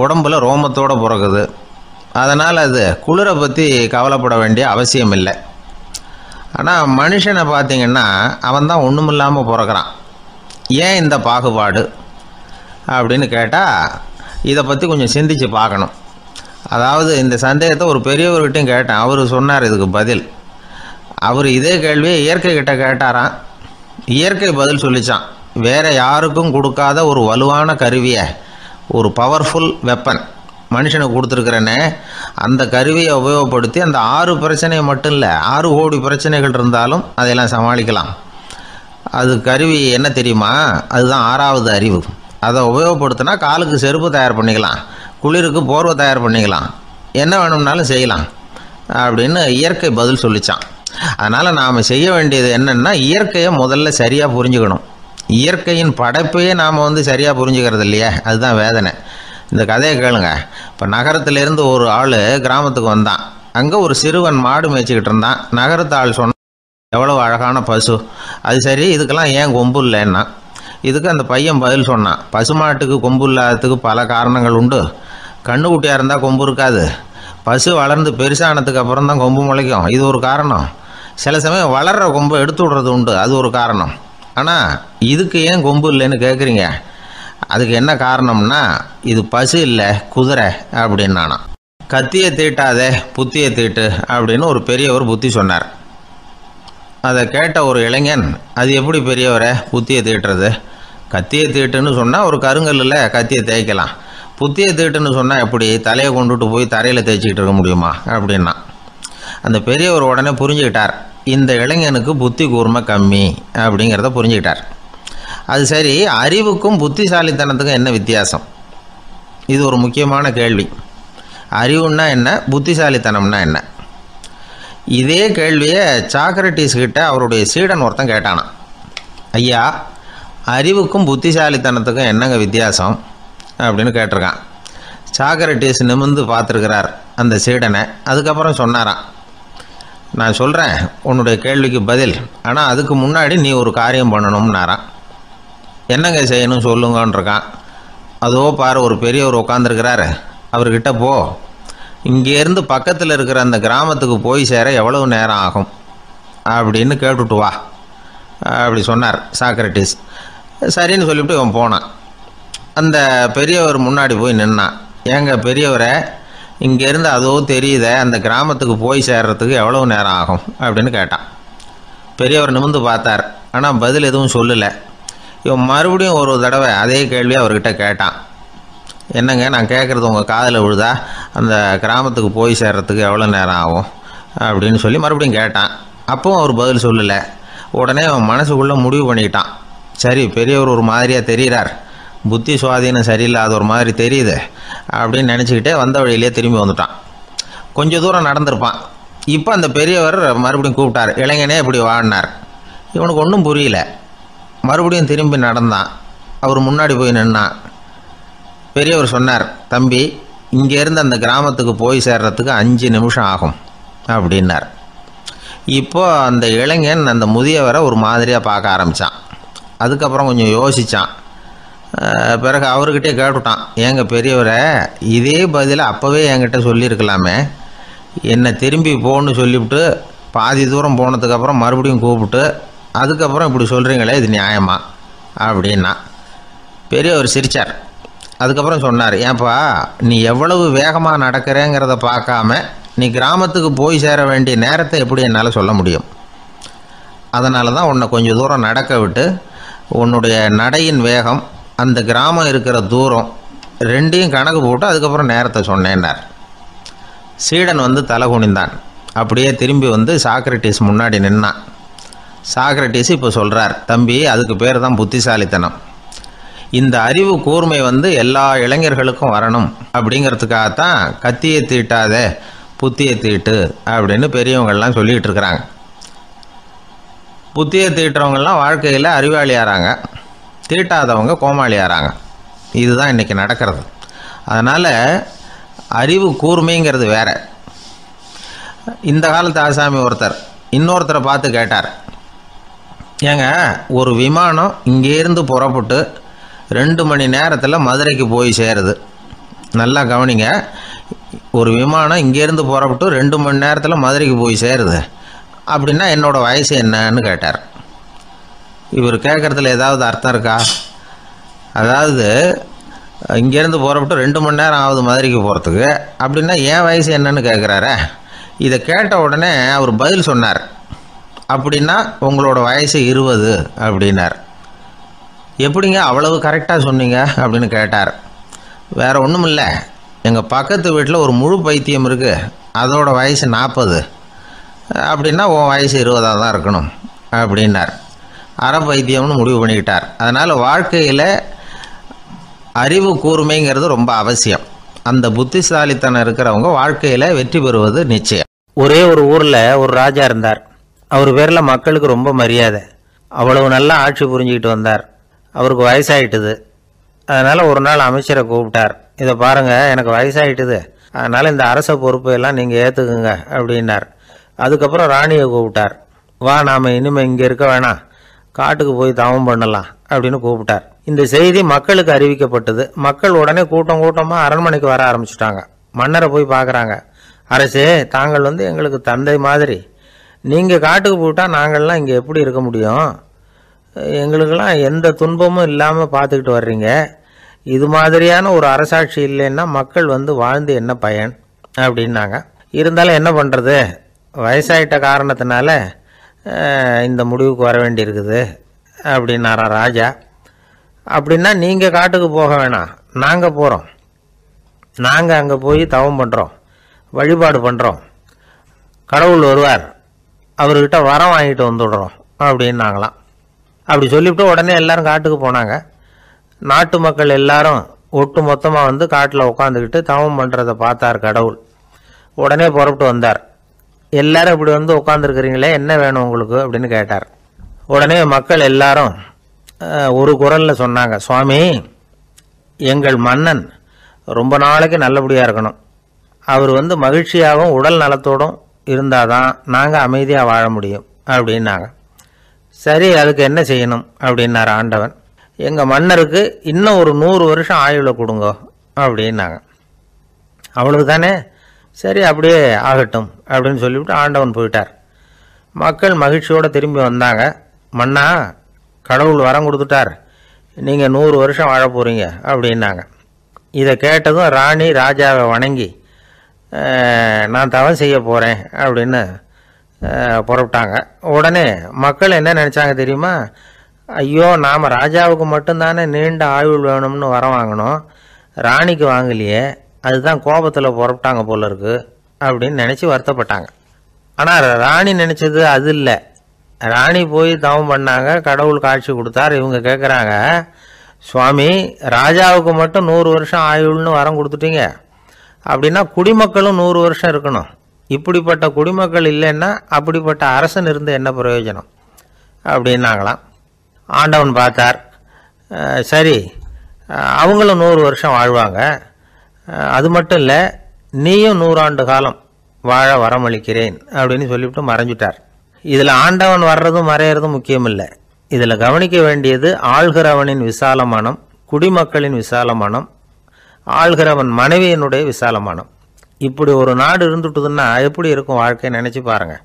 உடம்பில் ரோமத்தோடு பிறக்குது, அதனால் அது குளிரை பற்றி கவலைப்பட வேண்டிய அவசியம் இல்லை. ஆனால் மனுஷனை பார்த்திங்கன்னா அவன் தான் ஒன்றும் இல்லாமல் பிறக்கிறான். ஏன் இந்த பாகுபாடு அப்படின்னு கேட்டால் இதை பற்றி கொஞ்சம் சிந்திச்சு பார்க்கணும். அதாவது இந்த சந்தேகத்தை ஒரு பெரியவர்கிட்டையும் கேட்டேன். அவர் சொன்னார் இதுக்கு பதில். அவர் இதே கேள்வியை இயற்கை கிட்ட கேட்டாராம். இயற்கை பதில் சொல்லிச்சான். வேறு யாருக்கும் கொடுக்காத ஒரு வலுவான கருவியை, ஒரு பவர்ஃபுல் வெப்பன் மனுஷனுக்கு கொடுத்துருக்குறேன்னு, அந்த கருவியை உபயோகப்படுத்தி அந்த 6 பிரச்சனையை மட்டும் இல்லை 6 கோடி பிரச்சனைகள் இருந்தாலும் அதையெல்லாம் சமாளிக்கலாம். அது கருவி என்ன தெரியுமா? அதுதான் 6வது அறிவு. அதை உபயோகப்படுத்தினா காலுக்கு செருப்பு தயார் பண்ணிக்கலாம், குளிருக்கு போர்வை தயார் பண்ணிக்கலாம், என்ன வேணும்னாலும் செய்யலாம் அப்படின்னு இயற்கை பதில் சொல்லிச்சான். அதனால் நாம் செய்ய வேண்டியது என்னென்னா இயற்கையை முதல்ல சரியாக புரிஞ்சுக்கணும். இயற்கையின் படைப்பையே நாம் சரியாக புரிஞ்சுக்கிறது இல்லையே, அதுதான் வேதனை. இந்த கதையை கேளுங்க. இப்போ நகரத்திலேருந்து ஒரு ஆள் கிராமத்துக்கு வந்தான். அங்கே ஒரு சிறுவன் மாடு மேய்ச்சிக்கிட்டு இருந்தான். நகரத்து ஆள் சொன்னான், எவ்வளோ அழகான பசு, அது சரி இதுக்கெல்லாம் ஏன் கொம்பு இல்லைன்னா. இதுக்கு அந்த பையன் பதில் சொன்னான், பசுமாட்டுக்கு கொம்பு இல்லாததுக்கு பல காரணங்கள் உண்டு. கண்ணுக்குட்டியாக இருந்தால் கொம்பு இருக்காது, பசு வளர்ந்து பெருசானதுக்கு அப்புறம் தான் கொம்பு முளைக்கும், இது ஒரு காரணம். சில சமயம் வளர்கிற கொம்பை எடுத்து விடுறது உண்டு, அது ஒரு காரணம். ஆனால் இதுக்கு ஏன் கொம்பு இல்லைன்னு கேட்குறீங்க. அதுக்கு என்ன காரணம்னா இது பசு இல்லை குதிரை அப்படின்னானா. கத்தியை தீட்டாதே புத்தியை தீட்டு அப்படின்னு ஒரு பெரியவர் புத்தி சொன்னார். அதை கேட்ட ஒரு இளைஞன், அது எப்படி பெரியவரை புத்தியை தீட்டுறது? கத்தியை தீட்டுன்னு சொன்னால் ஒரு கருங்கல்லில் கத்தியை தேய்க்கலாம், புத்தியை தீட்டுன்னு சொன்னால் எப்படி தலையை கொண்டுட்டு போய் தரையில் தேய்ச்சிக்கிட்டு இருக்க முடியுமா அப்படின்னா. அந்த பெரியவர் உடனே புரிஞ்சுக்கிட்டார், இந்த இளைஞனுக்கு புத்தி கூர்மை கம்மி அப்படிங்கிறத புரிஞ்சுக்கிட்டார். அது சரி, அறிவுக்கும் புத்திசாலித்தனத்துக்கும் என்ன வித்தியாசம்? இது ஒரு முக்கியமான கேள்வி. அறிவுன்னா என்ன, புத்திசாலித்தனம்னா என்ன? இதே கேள்வியை சாக்ரட்டிஸ் கிட்ட அவருடைய சீடன் ஒருத்தன் கேட்டானான். ஐயா, அறிவுக்கும் புத்திசாலித்தனத்துக்கும் என்னங்க வித்தியாசம் அப்படின்னு கேட்டிருக்கான். சாக்ரட்டிஸ் நிமிர்ந்து பார்த்துருக்கிறார் அந்த சீடனை. அதுக்கப்புறம் சொன்னாராம், நான் சொல்கிறேன் உன்னுடைய கேள்விக்கு பதில், ஆனால் அதுக்கு முன்னாடி நீ ஒரு காரியம் பண்ணணும்னாரான். என்னங்க செய்யணும் சொல்லுங்கன்றிருக்கான். அதோ பாரு ஒரு பெரியவர் உட்காந்துருக்கிறாரு, அவர்கிட்ட போ, இங்கேருந்து பக்கத்தில் இருக்கிற அந்த கிராமத்துக்கு போய் சேர எவ்வளவு நேரம் ஆகும் அப்படின்னு கேட்டுட்டு வா அப்படி சொன்னார் சாக்ரட்டிஸ். சரின்னு சொல்லிவிட்டு இவன் போனான். அந்த பெரியவர் முன்னாடி போய் நின்னான். ஏங்க பெரியவரை, இங்கேருந்து அதோ தெரியுத அந்த கிராமத்துக்கு போய் சேர்றதுக்கு எவ்வளோ நேரம் ஆகும் அப்படின்னு கேட்டான். பெரியவர் நிமிர்ந்து பார்த்தார். ஆனால் பதில் எதுவும் சொல்லலை. இவன் மறுபடியும் ஒரு தடவை அதே கேள்வியை அவர்கிட்ட கேட்டான். என்னங்க, நான் கேட்குறது உங்கள் காதில் விழுதா? அந்த கிராமத்துக்கு போய் சேர்றதுக்கு எவ்வளோ நேரம் ஆகும் அப்படின்னு சொல்லி மறுபடியும் கேட்டான். அப்பவும் அவர் பதில் சொல்லலை. உடனே அவன் மனசுக்குள்ளே முடிவு பண்ணிக்கிட்டான். சரி, பெரியவர் ஒரு மாதிரியாக தெரிகிறார், புத்தி சுவாதீனம் சரியில்லாத ஒரு மாதிரி தெரியுது அப்படின்னு நினச்சிக்கிட்டே வந்த வழியிலே திரும்பி வந்துட்டான். கொஞ்சம் தூரம் நடந்திருப்பான். இப்போ அந்த பெரியவர் மறுபடியும் கூப்பிட்டார். இளைஞனே இப்படி வாடினார். இவனுக்கு ஒன்றும் புரியல. மறுபடியும் திரும்பி நடந்தான். அவர் முன்னாடி போய் நின்னான். பெரியவர் சொன்னார், தம்பி, இங்கேருந்து அந்த கிராமத்துக்கு போய் சேர்றதுக்கு 5 நிமிஷம் ஆகும் அப்படின்னார். இப்போ அந்த இளைஞன் அந்த முதியவரை ஒரு மாதிரியாக பார்க்க ஆரம்பித்தான். அதுக்கப்புறம் கொஞ்சம் யோசித்தான். பிறகு அவர்கிட்டே கேட்டுட்டான், ஏங்க பெரியவரை, இதே பதிலை அப்போவே என்கிட்ட சொல்லியிருக்கலாமே, என்னை திரும்பி போன்னு சொல்லிவிட்டு பாதி தூரம் போனதுக்கப்புறம் மறுபடியும் கூப்பிட்டு அதுக்கப்புறம் இப்படி சொல்கிறீங்களே, இது நியாயமா அப்படின்னா. பெரியவர் சிரித்தார். அதுக்கப்புறம் சொன்னார், ஏன்பா, நீ எவ்வளவு வேகமாக நடக்கிறேங்கிறத பார்க்காம நீ கிராமத்துக்கு போய் சேர வேண்டிய நேரத்தை எப்படி என்னால் சொல்ல முடியும்? அதனால தான் உன்னை கொஞ்சம் தூரம் நடக்க விட்டு உன்னுடைய நடையின் வேகம், அந்த கிராமம் இருக்கிற தூரம் ரெண்டையும் கணக்கு போட்டு அதுக்கப்புறம் நேரத்தை சொன்னேன்னார். சீடன் வந்து தலை குனிந்தான். அப்படியே திரும்பி வந்து சாக்ரட்டிஸ் முன்னாடி நின்னான். சாக்ரட்டிஸ் இப்போ சொல்கிறார், தம்பி, அதுக்கு பேர் தான் புத்திசாலித்தனம். இந்த அறிவு கூர்மை வந்து எல்லா இளைஞர்களுக்கும் வரணும் அப்படிங்கிறதுக்காகத்தான் கத்தியை தீட்டாத புத்தியை தீட்டு அப்படின்னு பெரியவங்கள்லாம் சொல்லிகிட்டு இருக்கிறாங்க. புத்தியை தீட்டுறவங்கெல்லாம் வாழ்க்கையில் அறிவாளியாகிறாங்க, தீட்டாதவங்க கோமாளியாகிறாங்க. இதுதான் இன்றைக்கி நடக்கிறது. அதனால் அறிவு கூர்மைங்கிறது வேற. இந்த காலத்து ஆசாமி ஒருத்தர் இன்னொருத்தரை பார்த்து கேட்டார், ஏங்க, ஒரு விமானம் இங்கேருந்து புறப்பட்டு 2 மணி நேரத்தில் மதுரைக்கு போய் சேருது. நல்லா கவனிங்க, ஒரு விமானம் இங்கேருந்து புறப்பட்டு 2 மணி நேரத்தில் மதுரைக்கு போய் சேருது அப்படின்னா என்னோடய வயசு என்னன்னு கேட்டார். இவர் கேட்குறதுல ஏதாவது அர்த்தம் இருக்கா? அதாவது இங்கேருந்து புறப்பட்டு 2 மணி நேரம் ஆகுது மதுரைக்கு போகிறதுக்கு, அப்படின்னா என் வயசு என்னன்னு கேட்குறாரு. இதை கேட்ட உடனே அவர் பதில் சொன்னார், அப்படின்னா உங்களோட வயசு 20 அப்படின்னார். எப்படிங்க அவ்வளவு கரெக்டாக சொன்னீங்க அப்படின்னு கேட்டார். வேறு ஒன்றும் இல்லை, எங்கள் பக்கத்து வீட்டில் ஒரு முழு பைத்தியம் இருக்குது, அதோட வயசு 40, அப்படின்னா உன் வயசு 20 தான் இருக்கணும் அப்படின்னார். அரை பைத்தியம்னு முடிவு பண்ணிக்கிட்டார். அதனால் வாழ்க்கையில் அறிவு கூர்மைங்கிறது ரொம்ப அவசியம். அந்த புத்திசாலித்தனம் இருக்கிறவங்க வாழ்க்கையில் வெற்றி பெறுவது நிச்சயம். ஒரே ஒரு ஊரில் ஒரு ராஜா இருந்தார். அவர் பேரில் மக்களுக்கு ரொம்ப மரியாதை. அவ்வளவு நல்லா ஆட்சி புரிஞ்சுக்கிட்டு வந்தார். அவருக்கு வயசாயிட்டுது. அதனால் ஒரு நாள் அமைச்சரை கூப்பிட்டார். இதை பாருங்கள், எனக்கு வயசாயிட்டுது, அதனால் இந்த அரச பொறுப்பையெல்லாம் நீங்கள் ஏற்றுக்குங்க அப்படின்னார். அதுக்கப்புறம் ராணியை கூப்பிட்டார். வா, நாம் இனிமேல் இங்கே இருக்க வேணாம், காட்டுக்கு போய் தவம் பண்ணலாம் அப்படின்னு கூப்பிட்டார். இந்த செய்தி மக்களுக்கு அறிவிக்கப்பட்டது. மக்கள் உடனே கூட்டம் கூட்டமாக அரண்மனைக்கு வர ஆரம்பிச்சிட்டாங்க. மன்னரை போய் பார்க்குறாங்க. அரசே, தாங்கள் வந்து எங்களுக்கு தந்தை மாதிரி, நீங்கள் காட்டுக்கு போயிட்டால் நாங்கள்லாம் இங்கே எப்படி இருக்க முடியும்? எங்களுக்கெல்லாம் எந்த துன்பமும் இல்லாமல் பார்த்துக்கிட்டு வர்றீங்க. இது மாதிரியான ஒரு அரசாட்சி இல்லைன்னா மக்கள் வந்து வாழ்ந்து என்ன பயன் அப்படின்னாங்க. இருந்தாலும் என்ன பண்ணுறது, வயசாயிட்ட காரணத்தினால இந்த முடிவுக்கு வர வேண்டியிருக்குது அப்படின்னாரா ராஜா. அப்படின்னா நீங்கள் காட்டுக்கு போக வேணாம், நாங்கள் போகிறோம். நாங்கள் அங்கே போய் தவம் பண்ணுறோம், வழிபாடு பண்ணுறோம். கடவுள் வருவார், அவர்கிட்ட வரம் வாங்கிட்டு வந்துடுறோம் அப்படின்னாங்களாம். அப்படி சொல்லிவிட்டு உடனே எல்லாரும் காட்டுக்கு போனாங்க. நாட்டு மக்கள் எல்லாரும் ஒட்டு மொத்தமாக வந்து காட்டில் உட்காந்துக்கிட்டு தவம் பண்ணுறதை பார்த்தார் கடவுள். உடனே புறப்பட்டு வந்தார். எல்லாரும் இப்படி வந்து உட்காந்துருக்கிறீங்களே, என்ன வேணும் உங்களுக்கு அப்படின்னு கேட்டார். உடனே மக்கள் எல்லாரும் ஒரு குரலில் சொன்னாங்க, சுவாமி, எங்கள் மன்னன் ரொம்ப நாளைக்கு நல்லபடியாக இருக்கணும். அவர் வந்து மகிழ்ச்சியாகவும் உடல் நலத்தோடும் இருந்தால் தான் நாங்கள் அமைதியாக வாழ முடியும் அப்படின்னாங்க. சரி, அதுக்கு என்ன செய்யணும் அப்படின்னார் ஆண்டவன். எங்கள் மன்னருக்கு இன்னும் ஒரு 100 வருஷம் ஆயுளை கொடுங்க அப்படின்னாங்க. அவ்வளவு தானே, சரி அப்படியே ஆகட்டும் அப்படின்னு சொல்லிவிட்டு ஆண்டவன் போயிட்டார். மக்கள் மகிழ்ச்சியோடு திரும்பி வந்தாங்க. மன்னா, கடவுள் வரம் கொடுத்துட்டார், நீங்கள் 100 வருஷம் வாழ போகிறீங்க அப்படின்னாங்க. இதை கேட்டதும் ராணி ராஜாவை வணங்கி நான் தவம் செய்ய போகிறேன் அப்படின்னு புறப்பட்டாங்க. உடனே மக்கள் என்ன நினச்சாங்க தெரியுமா? ஐயோ, நாம் ராஜாவுக்கு மட்டும்தானே நீண்ட ஆயுள் வேணும்னு வரம் வாங்கினோம், ராணிக்கு வாங்கலையே, அதுதான் கோபத்தில் புறப்பட்டாங்க போல இருக்கு அப்படின்னு நினச்சி வருத்தப்பட்டாங்க. ஆனால் ராணி நினச்சது அது இல்லை. ராணி போய் தவம் பண்ணாங்க, கடவுள் காட்சி கொடுத்தார். இவங்க கேட்குறாங்க, சுவாமி, ராஜாவுக்கு மட்டும் 100 வருஷம் ஆயுள்னு வரம் கொடுத்துட்டீங்க, அப்படின்னா குடிமக்களும் 100 வருஷம் இருக்கணும். இப்படிப்பட்ட குடிமக்கள் இல்லைன்னா அப்படிப்பட்ட அரசன் இருந்து என்ன பிரயோஜனம் அப்படின்னாங்களாம். ஆண்டவன் பார்த்தார், சரி அவங்களும் 100 வருஷம் வாழ்வாங்க, அது மட்டும் இல்லை நீயும் 100 ஆண்டு காலம் வாழ வரமளிக்கிறேன் அப்படின்னு சொல்லிவிட்டு மறைஞ்சிட்டார். இதில் ஆண்டவன் வர்றதும் மறையிறதும் முக்கியம் இல்லை. இதில் கவனிக்க வேண்டியது ஆள்கிறவனின் விசால மனம், குடிமக்களின் விசால மனம், ஆள்கிறவன் மனைவியினுடைய விசால மனம். இப்படி ஒரு நாடு இருந்துட்டுதுன்னா எப்படி இருக்கும் வாழ்க்கை நினச்சி பாருங்கள்.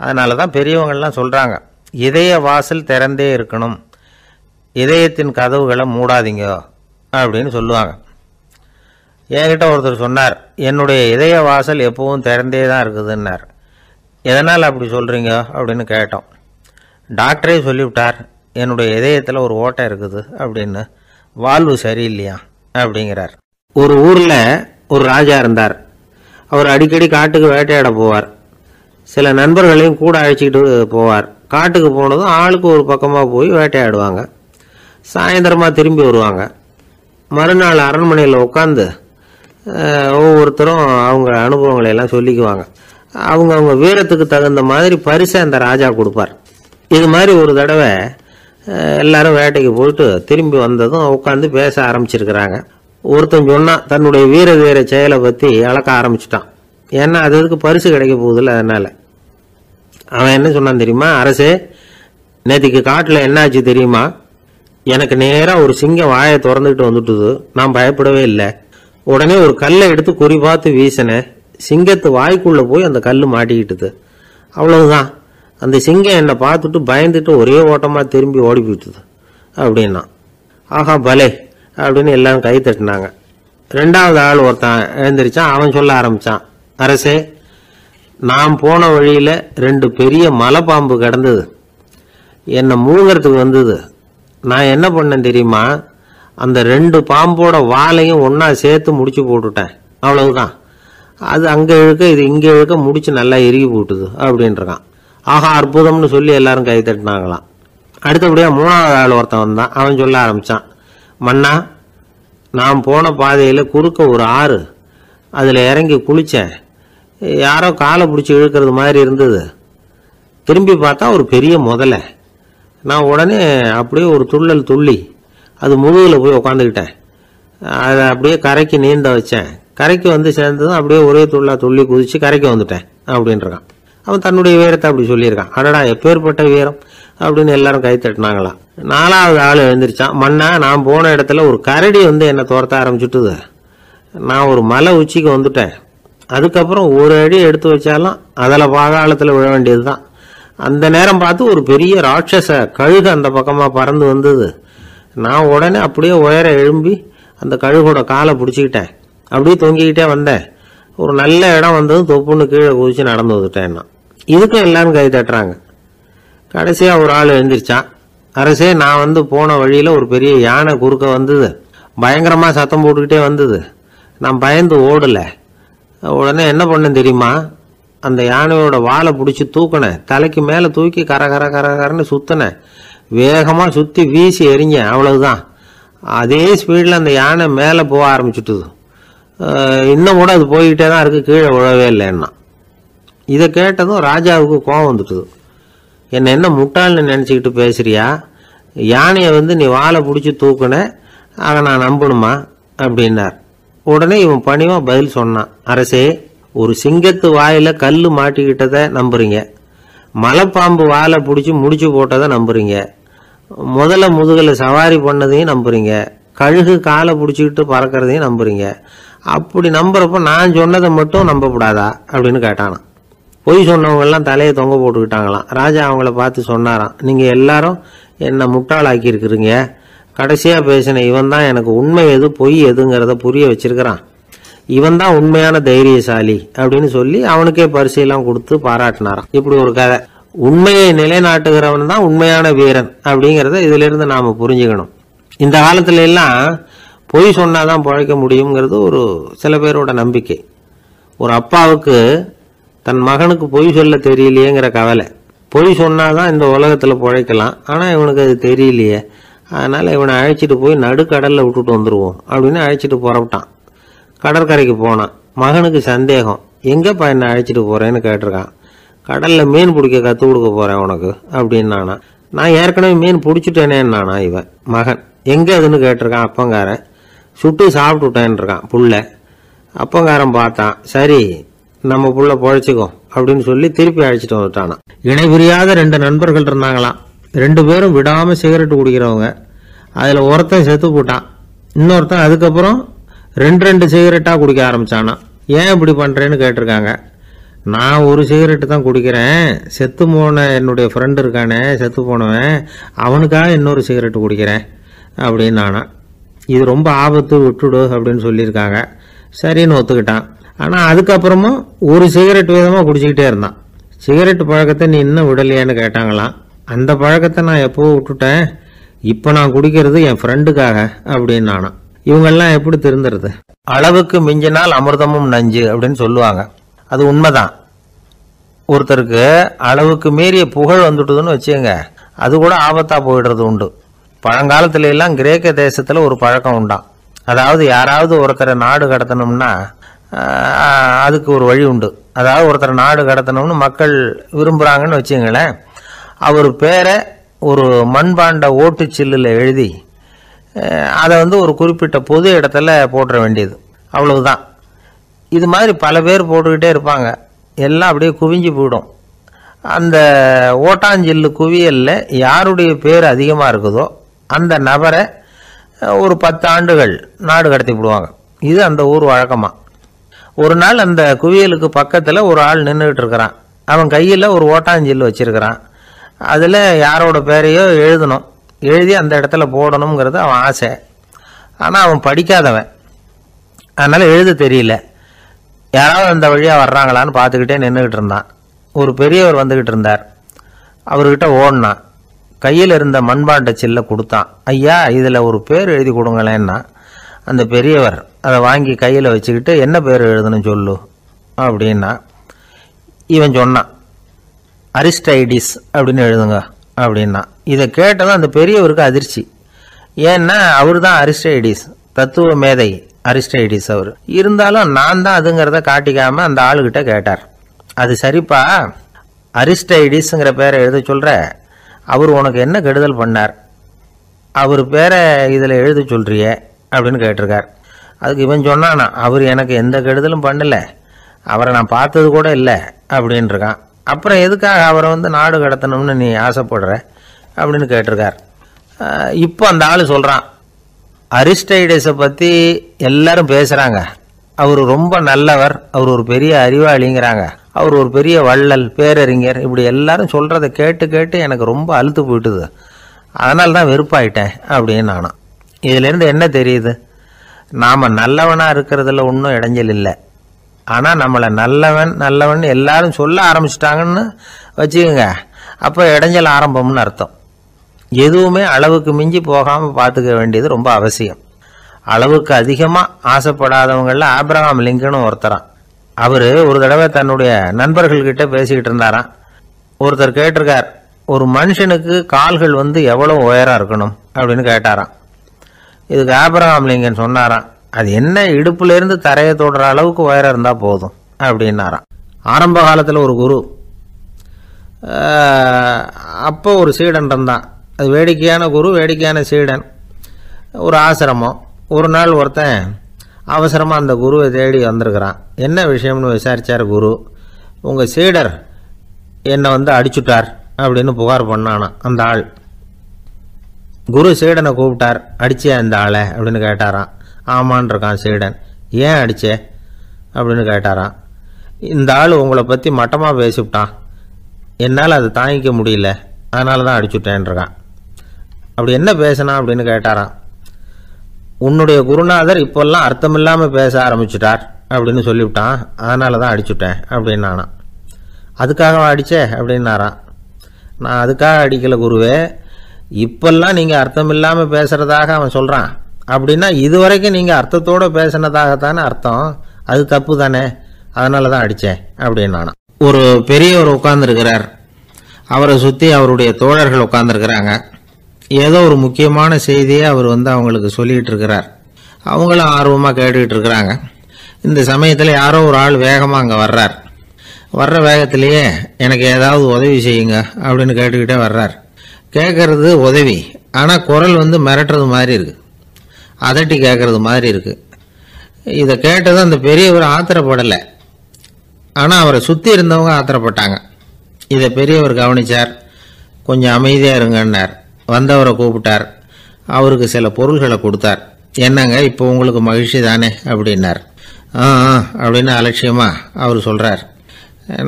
அதனால தான் பெரியவங்கள்லாம் சொல்கிறாங்க, இதய வாசல் திறந்தே இருக்கணும், இதயத்தின் கதவுகளை மூடாதீங்க அப்படின்னு சொல்லுவாங்க. என்கிட்ட ஒருத்தர் சொன்னார், என்னுடைய இதய வாசல் எப்பவும் திறந்தே தான் இருக்குதுன்னார். எதனால் அப்படி சொல்கிறீங்க அப்படின்னு கேட்டோம். டாக்டரே சொல்லிவிட்டார், என்னுடைய இதயத்தில் ஒரு ஓட்டை இருக்குது அப்படின்னு, வால்வு சரியில்லையா அப்படிங்கிறார். ஒரு ஊரில் ஒரு ராஜா இருந்தார். அவர் அடிக்கடி காட்டுக்கு வேட்டையாட போவார். சில நண்பர்களையும் கூட அழைச்சிக்கிட்டு போவார். காட்டுக்கு போனதும் ஆளுக்கு ஒரு பக்கமாக போய் வேட்டையாடுவாங்க. சாயந்தரமாக திரும்பி வருவாங்க. மறுநாள் அரண்மனையில் உட்காந்து ஒவ்வொருத்தரும் அவங்க அனுபவங்களை எல்லாம் சொல்லிக்குவாங்க. அவங்க வீரத்துக்கு தகுந்த மாதிரி பரிசை அந்த ராஜா கொடுப்பார். இது மாதிரி ஒரு தடவை எல்லாரும் வேட்டைக்கு போயிட்டு திரும்பி வந்ததும் உட்காந்து பேச ஆரம்பிச்சிருக்கிறாங்க. ஒருத்தன் சொன்னான், தன்னுடைய வீர வீர செயலை பற்றி அளக்க ஆரம்பிச்சிட்டான். ஏன்னா அதுக்கு பரிசு கிடைக்க போகுதில்ல, அதனால். அவன் என்ன சொன்னான் தெரியுமா? அரசே, நேற்றுக்கு காட்டில் என்னாச்சு தெரியுமா? எனக்கு நேராக ஒரு சிங்கம் வாயை திறந்துக்கிட்டு வந்துட்டுது. நான் பயப்படவே இல்லை. உடனே ஒரு கல்லை எடுத்து குறி பார்த்து வீசினேன். சிங்கத்து வாய்க்குள்ளே போய் அந்த கல் மாட்டிக்கிட்டுது. அவ்வளவுதான். அந்த சிங்கம் என்னை பார்த்துட்டு பயந்துட்டு ஒரே ஓட்டமாக திரும்பி ஓடி போயிட்டுது அப்படின்னா. ஆஹா பலே அப்படின்னு எல்லாரும் கை தட்டினாங்க. ரெண்டாவது ஆள் ஒருத்தன் எழுந்திரிச்சான். அவன் சொல்ல ஆரம்பித்தான், அரசே, நான் போன வழியில் 2 பெரிய மலைப்பாம்பு கிடந்தது, என்னை மூழ்கிறதுக்கு வந்தது. நான் என்ன பண்ணேன் தெரியுமா? அந்த 2 பாம்போட வாலையும் ஒன்றா சேர்த்து முடிச்சு போட்டுட்டேன். அவ்வளவுதான். அது அங்கே இழுக்க இது இங்கே இழுக்க முடிச்சு நல்லா இறுகி போட்டுது அப்படின்றான். ஆஹா அற்புதம்னு சொல்லி எல்லாரும் கை தட்டினாங்களாம். அடுத்தபடியாக 3வது ஆள் ஒருத்தன் வந்தான். அவன் சொல்ல ஆரம்பித்தான், மன்னா, நான் போன பாதையில் குறுக்க ஒரு ஆறு, அதில் இறங்கி குளித்தேன். யாரோ காலை பிடிச்சி இழுக்கிறது மாதிரி இருந்தது. திரும்பி பார்த்தா ஒரு பெரிய முதலை. நான் உடனே அப்படியே ஒரு துள்ளல் துள்ளி அது முதுகில் போய் உக்காந்துக்கிட்டேன். அதை அப்படியே கரைக்கு நீந்த வச்சேன். கரைக்கு வந்து சேர்ந்ததும் அப்படியே ஒரே துள்ளி குதித்து கரைக்கு வந்துட்டேன் அப்படின்றான். அவன் தன்னுடைய வீரத்தை அப்படி சொல்லியிருக்கான். அடடா எப்பேற்பட்ட வீரம் அப்படின்னு எல்லாரும் கை தட்டினாங்களாம். 4வது ஆள் எழுந்திரிச்சான். மன்னா, நான் போன இடத்துல ஒரு கரடி வந்து என்னை துரத்த ஆரம்பிச்சுட்டுது. நான் ஒரு மலை உச்சிக்கு வந்துட்டேன். அதுக்கப்புறம் ஒரு அடி எடுத்து வச்சாலும் அதில் பாதாளத்தில் விழ வேண்டியது தான். அந்த நேரம் பார்த்து ஒரு பெரிய ராட்சச கழுகு அந்த பக்கமாக பறந்து வந்தது. நான் உடனே அப்படியே உயர எழும்பி அந்த கழுகோட காலை பிடிச்சிக்கிட்டேன். அப்படியே தொங்கிக்கிட்டே வந்தேன். ஒரு நல்ல இடம் வந்ததும் தொப்புன்னு கீழே குதிச்சு நடந்து வந்துட்டேன். இதுக்கும் எல்லாரும் கை தட்டுறாங்க. கடைசியாக ஒரு ஆள் எழுந்திரிச்சான். அரசே, நான் வந்து போன வழியில் ஒரு பெரிய யானை குறுக்க வந்தது. பயங்கரமாக சத்தம் போட்டுக்கிட்டே வந்தது. நான் பயந்து ஓடலை. உடனே என்ன பண்ணேன் தெரியுமா? அந்த யானையோட வாலை பிடிச்சி தூக்கினேன். தலைக்கு மேலே தூக்கி கரன்னு சுற்றினேன். வேகமாக சுற்றி வீசி எறிஞ்சேன். அவ்வளவுதான். அதே ஸ்பீடில் அந்த யானை மேலே போக ஆரம்பிச்சுட்டுது. இன்னும் கூட அது போய்கிட்டே தான் இருக்குது, கீழே விழவே இல்லைன்னா. இதை கேட்டதும் ராஜாவுக்கு கோபம் வந்துட்டுது. என்ன முட்டாள்னு நினச்சிக்கிட்டு பேசுறியா? யானையை வந்து நீ வாழை பிடிச்சி தூக்குன, அதை நான் நம்பணுமா அப்படின்னார். உடனே இவன் பணிவாக பதில் சொன்னான். அரசே, ஒரு சிங்கத்து வாயில் கல் மாட்டிக்கிட்டதை நம்புறீங்க, மலைப்பாம்பு வாழை பிடிச்சி முடிச்சு போட்டதை நம்புறீங்க, முதல்ல முதுகில் சவாரி பண்ணதையும் நம்புறீங்க, கழுகு காலை பிடிச்சிக்கிட்டு பறக்கிறதையும் நம்புறீங்க. அப்படி நம்புறப்ப நான் சொன்னதை மட்டும் நம்பக்கூடாதா அப்படின்னு கேட்டானான். பொய் சொன்னவங்கெல்லாம் தலையை தொங்க போட்டுக்கிட்டாங்களாம். ராஜா அவங்கள பார்த்து சொன்னாராம், நீங்கள் எல்லாரும் என்னை முட்டாளாக்கி இருக்கிறீங்க. கடைசியாக பேசின இவன் தான் எனக்கு உண்மை எது பொய் எதுங்கிறத புரிய வச்சிருக்கிறான். இவன் தான் உண்மையான தைரியசாலி அப்படின்னு சொல்லி அவனுக்கே பரிசையெல்லாம் கொடுத்து பாராட்டினாராம். இப்படி ஒரு கதை. உண்மையை நிலைநாட்டுகிறவன் தான் உண்மையான வீரன் அப்படிங்கிறத இதிலிருந்து நாம் புரிஞ்சுக்கணும். இந்த காலத்துல எல்லாம் பொய் சொன்னாதான் பிழைக்க முடியுங்கிறது ஒரு சில பேரோட நம்பிக்கை. ஒரு அப்பாவுக்கு தன் மகனுக்கு பொய் சொல்ல தெரியலையேங்கிற கவலை. பொய் சொன்னாதான் இந்த உலகத்தில் பிழைக்கலாம், ஆனால் இவனுக்கு அது தெரியலையே, அதனால் இவனை அழைச்சிட்டு போய் நடுக்கடலில் விட்டுட்டு வந்துடுவோம் அப்படின்னு அழைச்சிட்டு புறப்பட்டான். கடற்கரைக்கு போனான். மகனுக்கு சந்தேகம், எங்கேப்பா என்னை அழைச்சிட்டு போகிறேன்னு கேட்டிருக்கான். கடலில் மீன் பிடிக்க கற்றுக் கொடுக்க போகிறேன் உனக்கு அப்படின்னானா. நான் ஏற்கனவே மீன் பிடிச்சிட்டேனேன்னானா இவன் மகன். எங்கே அதுன்னு கேட்டிருக்கான். அப்பங்காரன். சுட்டு சாப்பிட்டுட்டேன்னு இருக்கான் புள்ள. அப்பங்காரன் பார்த்தான், சரி நம்ம புள்ள பொழைச்சிக்கோ அப்படின்னு சொல்லி திருப்பி அழைச்சிட்டு வந்துட்டானா. இணை புரியாத 2 நண்பர்கள் இருந்தாங்களாம். 2 பேரும் விடாமல் சிகரெட்டு குடிக்கிறவங்க. அதில் ஒருத்தன் செத்து போட்டான். இன்னொருத்தன் அதுக்கப்புறம் 2 சிகரெட்டாக குடிக்க ஆரம்பிச்சானா. ஏன் இப்படி பண்ணுறேன்னு கேட்டிருக்காங்க. நான் ஒரு சிகரெட்டு தான் குடிக்கிறேன், செத்து போன என்னுடைய ஃப்ரெண்டு இருக்கானே செத்து போனவன், அவனுக்காக இன்னொரு சிகரெட்டு குடிக்கிறேன் அப்படின்னு நானா. இது ரொம்ப ஆபத்து, விட்டுடு அப்படின்னு சொல்லியிருக்காங்க. சரின்னு ஒத்துக்கிட்டான். ஆனால் அதுக்கப்புறமும் ஒரு சிகரெட் விதமாக குடிச்சிக்கிட்டே இருந்தான். சிகரெட் பழக்கத்தை நீ இன்னும் விடலையான்னு கேட்டாங்களாம். அந்த பழக்கத்தை நான் எப்போ விட்டுட்டேன், இப்போ நான் குடிக்கிறது என் ஃப்ரெண்டுக்காக அப்படின்னு நானா. இவங்கெல்லாம் எப்படி திருந்துறது? அளவுக்கு மிஞ்சினால் அமிர்தமும் நஞ்சு அப்படின்னு சொல்லுவாங்க. அது உண்மைதான். ஒருத்தருக்கு அளவுக்கு மீறிய புகழ் வந்துட்டுதுன்னு வச்சுங்க, அது கூட ஆபத்தாக போயிடுறது உண்டு. பழங்காலத்துல எல்லாம் கிரேக்க தேசத்தில் ஒரு பழக்கம் உண்டாம். அதாவது யாராவது ஒருத்தரை நாடு கடத்தணும்னா அதுக்கு ஒரு வழி உண்டு. அதாவது ஒருத்தரை நாடு கடத்தணும்னு மக்கள் விரும்புகிறாங்கன்னு வச்சுங்களேன், அவர் பேரை ஒரு மண்பாண்ட ஓட்டுச்சில்லில் எழுதி அதை ஒரு குறிப்பிட்ட பொது இடத்துல போட்டுற வேண்டியது, அவ்வளவுதான். இது மாதிரி பல பேர் போட்டுக்கிட்டே இருப்பாங்க. எல்லாம் அப்படியே குவிஞ்சு போயிடும். அந்த ஓட்டாஞ்சில்லு குவியலில் யாருடைய பேர் அதிகமாக இருக்குதோ அந்த நபரை ஒரு 10 ஆண்டுகள் நாடு கடத்தி விடுவாங்க. இது அந்த ஊர் வழக்கமாக. ஒரு நாள் அந்த குவியலுக்கு பக்கத்தில் ஒரு ஆள் நின்றுக்கிட்டு இருக்கிறான். அவன் கையில் ஒரு ஓட்டாஞ்சில்லு வச்சிருக்கிறான். அதில் யாரோட பேரையோ எழுதணும், எழுதி அந்த இடத்துல போடணுங்கிறது அவன் ஆசை. ஆனால் அவன் படிக்காதவன், அதனால் எழுத தெரியல. யாராவது அந்த வழியாக வர்றாங்களான்னு பார்த்துக்கிட்டே நின்றுக்கிட்டு இருந்தான். ஒரு பெரியவர் வந்துக்கிட்டு இருந்தார். அவர்கிட்ட ஓடினான். கையில் இருந்த மண்பாண்ட சில்லை கொடுத்தான். ஐயா, இதில் ஒரு பேர் எழுதி கொடுங்களேன்னா. அந்த பெரியவர் அதை வாங்கி கையில் வச்சுக்கிட்டு, என்ன பேர் எழுதணும் சொல்லு அப்படின்னா. இவன் சொன்னான், அரிஸ்டைடிஸ் அப்படின்னு எழுதுங்க அப்படின்னா. இதை கேட்டதும் அந்த பெரியவருக்கு அதிர்ச்சி. ஏன்னா அவர் தான் அரிஸ்டைடிஸ், தத்துவ மேதை அரிஸ்டைடிஸ் அவர். இருந்தாலும் நான் தான் அதுங்கிறத காட்டிக்காமல் அந்த ஆளுகிட்ட கேட்டார். அது சரிப்பா, அரிஸ்டைடிஸ்ங்கிற பேரை எழுத சொல்கிற, அவர் உனக்கு என்ன கெடுதல் பண்ணார், அவர் பேரை இதில் எழுத சொல்கிறிய அப்படின்னு கேட்டிருக்கார். அதுக்கு இவன் சொன்னானா, அவர் எனக்கு எந்த கெடுதலும் பண்ணலை, அவரை நான் பார்த்தது கூட இல்லை அப்படின்ட்டுருக்கான். அப்புறம் எதுக்காக அவரை நாடு கடத்தணும்னு நீ ஆசைப்படுற அப்படின்னு கேட்டிருக்கார். இப்போ அந்த ஆள் சொல்கிறான், அரிஸ்டைடஸை பற்றி எல்லாரும் பேசுகிறாங்க, அவர் ரொம்ப நல்லவர், அவர் ஒரு பெரிய அறிவாளிங்கிறாங்க, அவர் ஒரு பெரிய வள்ளல், பேரறிஞர், இப்படி எல்லாரும் சொல்கிறத கேட்டு கேட்டு எனக்கு ரொம்ப அழுத்து போயிட்டுது, அதனால தான் வெறுப்பாயிட்டேன் அப்படின்னு நானும். இதிலேருந்து என்ன தெரியுது? நாம் நல்லவனாக இருக்கிறதுல ஒன்றும் இடைஞ்சல் இல்லை. ஆனால் நம்மளை நல்லவன் நல்லவன் எல்லாரும் சொல்ல ஆரம்பிச்சிட்டாங்கன்னு வச்சுக்கோங்க, அப்போ இடைஞ்சல் ஆரம்பம்னு அர்த்தம். எதுவுமே அளவுக்கு மிஞ்சி போகாமல் பார்த்துக்க வேண்டியது ரொம்ப அவசியம். அளவுக்கு அதிகமாக ஆசைப்படாதவங்களில் ஆப்ரஹாம் லிங்கனும் ஒருத்தரான். அவர் ஒரு தடவை தன்னுடைய நண்பர்கள்கிட்ட பேசிக்கிட்டு இருந்தாராம். ஒருத்தர் கேட்டிருக்கார், ஒரு மனுஷனுக்கு கால்கள் எவ்வளோ உயரம் இருக்கணும் அப்படின்னு கேட்டாராம். இதுக்கு ஆப்ரஹாம் லிங்கன் சொன்னாராம், அது என்ன, இடுப்புலேருந்து தரையை தொடுற அளவுக்கு உயரம் இருந்தால் போதும் அப்படின்னாராம். ஆரம்ப காலத்தில் ஒரு குரு, அப்போ ஒரு சீடன் இருந்தான். அது வேடிக்கையான குரு, வேடிக்கையான சீடன். ஒரு ஆசிரமம். ஒரு நாள் ஒருத்தன் அவசரமாக அந்த குருவை தேடி வந்திருக்கிறான். என்ன விஷயம்னு விசாரித்தார் குரு. உங்கள் சீடர் என்னை அடிச்சுட்டார் அப்படின்னு புகார் பண்ணானா அந்த ஆள். குரு சீடனை கூப்பிட்டார். அடிச்சே அந்த ஆளை அப்படின்னு கேட்டாராம். ஆமான் இருக்கான் சீடன். ஏன் அடிச்சே அப்படின்னு கேட்டாராம். இந்த ஆள் உங்களை பற்றி மட்டமாக பேசிவிட்டான், என்னால் அதை தாங்கிக்க முடியல, அதனால தான் அடிச்சுட்டேன்றான். அப்படி என்ன பேசினா அப்படின்னு கேட்டாராம். உன்னுடைய குருநாதர் இப்போல்லாம் அர்த்தமில்லாமல் பேச ஆரம்பிச்சுட்டார் அப்படின்னு சொல்லிவிட்டான், அதனால தான் அடிச்சுட்டேன் அப்படின்னு நானாம். அதுக்காக அடித்தே அப்படின்னாராம். நான் அதுக்காக அடிக்கலை குருவே, இப்பெல்லாம் நீங்கள் அர்த்தமில்லாமல் பேசுகிறதாக அவன் சொல்கிறான், அப்படின்னா இதுவரைக்கும் நீங்கள் அர்த்தத்தோடு பேசினதாகத்தானே அர்த்தம், அது தப்பு தானே, அதனால தான் அடித்தேன் அப்படின்னு நானாம். ஒரு பெரியவர் உட்கார்ந்துருக்கிறார், அவரை சுற்றி அவருடைய தோழர்கள் உட்கார்ந்துருக்கிறாங்க. ஏதோ ஒரு முக்கியமான செய்தியை அவர் அவங்களுக்கு சொல்லிகிட்டு இருக்கிறார். அவங்களும் ஆர்வமாக கேட்டுக்கிட்டு இருக்கிறாங்க. இந்த சமயத்தில் யாரோ ஒரு ஆள் வேகமாக அங்கே வர்றார். வர்ற வேகத்திலேயே எனக்கு ஏதாவது உதவி செய்யுங்க அப்படின்னு கேட்டுக்கிட்டே வர்றார். கேட்கறது உதவி, ஆனால் குரல் மிரட்டுறது மாதிரி இருக்குது, அதட்டி கேட்கறது மாதிரி இருக்குது. இதை கேட்டது அந்த பெரியவர் ஆத்திரப்படலை, ஆனால் அவரை சுற்றி இருந்தவங்க ஆத்திரப்பட்டாங்க. இதை பெரியவர் கவனித்தார். கொஞ்சம் அமைதியாக இருங்கன்னார். வந்தவரை கூப்பிட்டார், அவருக்கு சில பொருள்களை கொடுத்தார். என்னங்க இப்போ உங்களுக்கு மகிழ்ச்சி தானே அப்படின்னார். அப்படின்னு அலட்சியமாக அவர் சொல்கிறார்.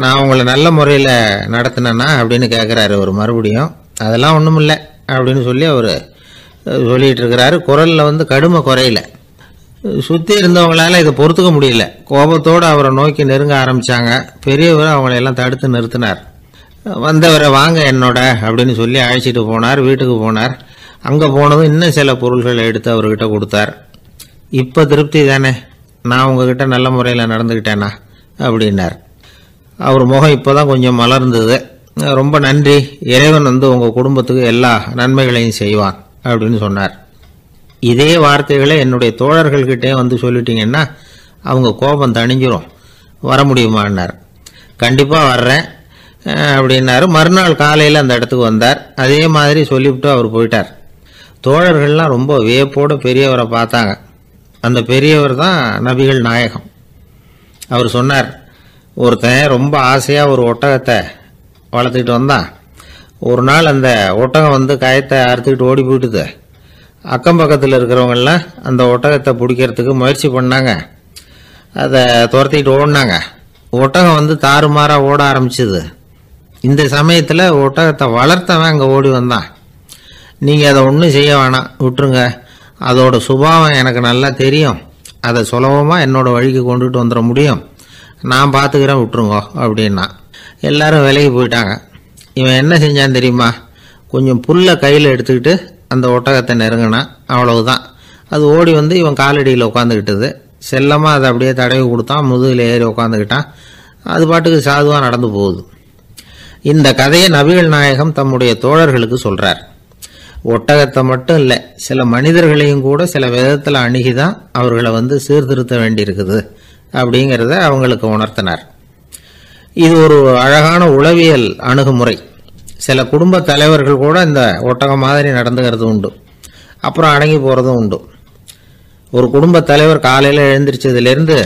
நான் உங்களை நல்ல முறையில் நடத்தினேன்னா அப்படின்னு கேட்குறாரு அவர் மறுபடியும். அதெல்லாம் ஒன்றும் இல்லை அப்படின்னு சொல்லி அவர் சொல்லிகிட்டு இருக்கிறாரு. குரலில் கடுமை குறையில. சுற்றி இருந்தவங்களால இதை பொறுத்துக்க முடியல. கோபத்தோடு அவரை நோக்கி நெருங்க ஆரம்பித்தாங்க. பெரியவர் அவங்களையெல்லாம் தடுத்து நிறுத்தினார். வந்தவரை வாங்க என்னோட அப்படின்னு சொல்லி அழைச்சிட்டு போனார். வீட்டுக்கு போனார். அங்கே போனதும் இன்னும் சில பொருள்களை எடுத்து அவர்கிட்ட கொடுத்தார். இப்போ திருப்தி தானே, நான் உங்ககிட்ட நல்ல முறையில் நடந்துக்கிட்டேனா அப்படின்னார். அவர் முகம் இப்போ தான் கொஞ்சம் மலர்ந்தது. ரொம்ப நன்றி, இறைவன் உங்கள் குடும்பத்துக்கு எல்லா நன்மைகளையும் செய்வான் அப்படின்னு சொன்னார். இதே வார்த்தைகளை என்னுடைய தோழர்கள்கிட்டே சொல்லிட்டீங்கன்னா அவங்க கோபம் தணிஞ்சிரும், வர முடியுமான்னார். கண்டிப்பாக வர்றேன் அப்படின்னாரு. மறுநாள் காலையில் அந்த இடத்துக்கு வந்தார். அதே மாதிரி சொல்லிவிட்டு அவர் போயிட்டார். தோழர்கள்லாம் ரொம்ப வியப்போடு பெரியவரை பார்த்தாங்க. அந்த பெரியவர் தான் நபிகள் நாயகம். அவர் சொன்னார், ஒருத்தன் ரொம்ப ஆசையாக ஒரு ஒட்டகத்தை வளர்த்துக்கிட்டு வந்தான். ஒரு நாள் அந்த ஒட்டகம் கயத்தை அறுத்துக்கிட்டு ஓடி போயிட்டுது. அக்கம் பக்கத்தில் இருக்கிறவங்கெல்லாம் அந்த ஒட்டகத்தை பிடிக்கிறதுக்கு முயற்சி பண்ணாங்க. அதை துரத்திக்கிட்டு ஓடினாங்க. ஒட்டகம் தாறுமாறாக ஓட ஆரம்பிச்சுது. இந்த சமயத்தில் ஒட்டகத்தை வளர்த்தவன் அங்கே ஓடி வந்தான். நீங்கள் அதை ஒன்றும் செய்ய வேணாம், விட்டுருங்க, அதோட சுபாவம் எனக்கு நல்லா தெரியும், அதை சுலபமாக என்னோட வழிக்கு கொண்டுட்டு வந்துட முடியும், நான் பார்த்துக்கிறேன், விட்டுருங்கோ அப்படின்னா. எல்லாரும் விலகி போயிட்டாங்க. இவன் என்ன செஞ்சான் தெரியுமா? கொஞ்சம் புல்லை கையில் எடுத்துக்கிட்டு அந்த ஒட்டகத்தை நெருங்கினான். அவ்வளவுதான். அது ஓடி இவன் காலடியில் உட்காந்துக்கிட்டது. செல்லமாக அதை அப்படியே தடவி கொடுத்தான். முதுகில் ஏறி உட்காந்துக்கிட்டான். அது பாட்டுக்கு சாதுவாக நடந்து போகுது. இந்த கதையை நபிகள் நாயகம் தம்முடைய தோழர்களுக்கு சொல்கிறார். ஒட்டகத்தை மட்டும் இல்லை, சில மனிதர்களையும் கூட சில விதத்தில் அணுகி தான் அவர்களை சீர்திருத்த வேண்டியிருக்குது அப்படிங்கிறத அவங்களுக்கு உணர்த்தினார். இது ஒரு அழகான உளவியல் அணுகுமுறை. சில குடும்ப தலைவர்கள் கூட இந்த ஒட்டகம் மாதிரி நடந்துக்கிறது உண்டு, அப்புறம் அடங்கி போகிறதும் உண்டு. ஒரு குடும்ப தலைவர் காலையில் எழுந்திரிச்சதுலேருந்து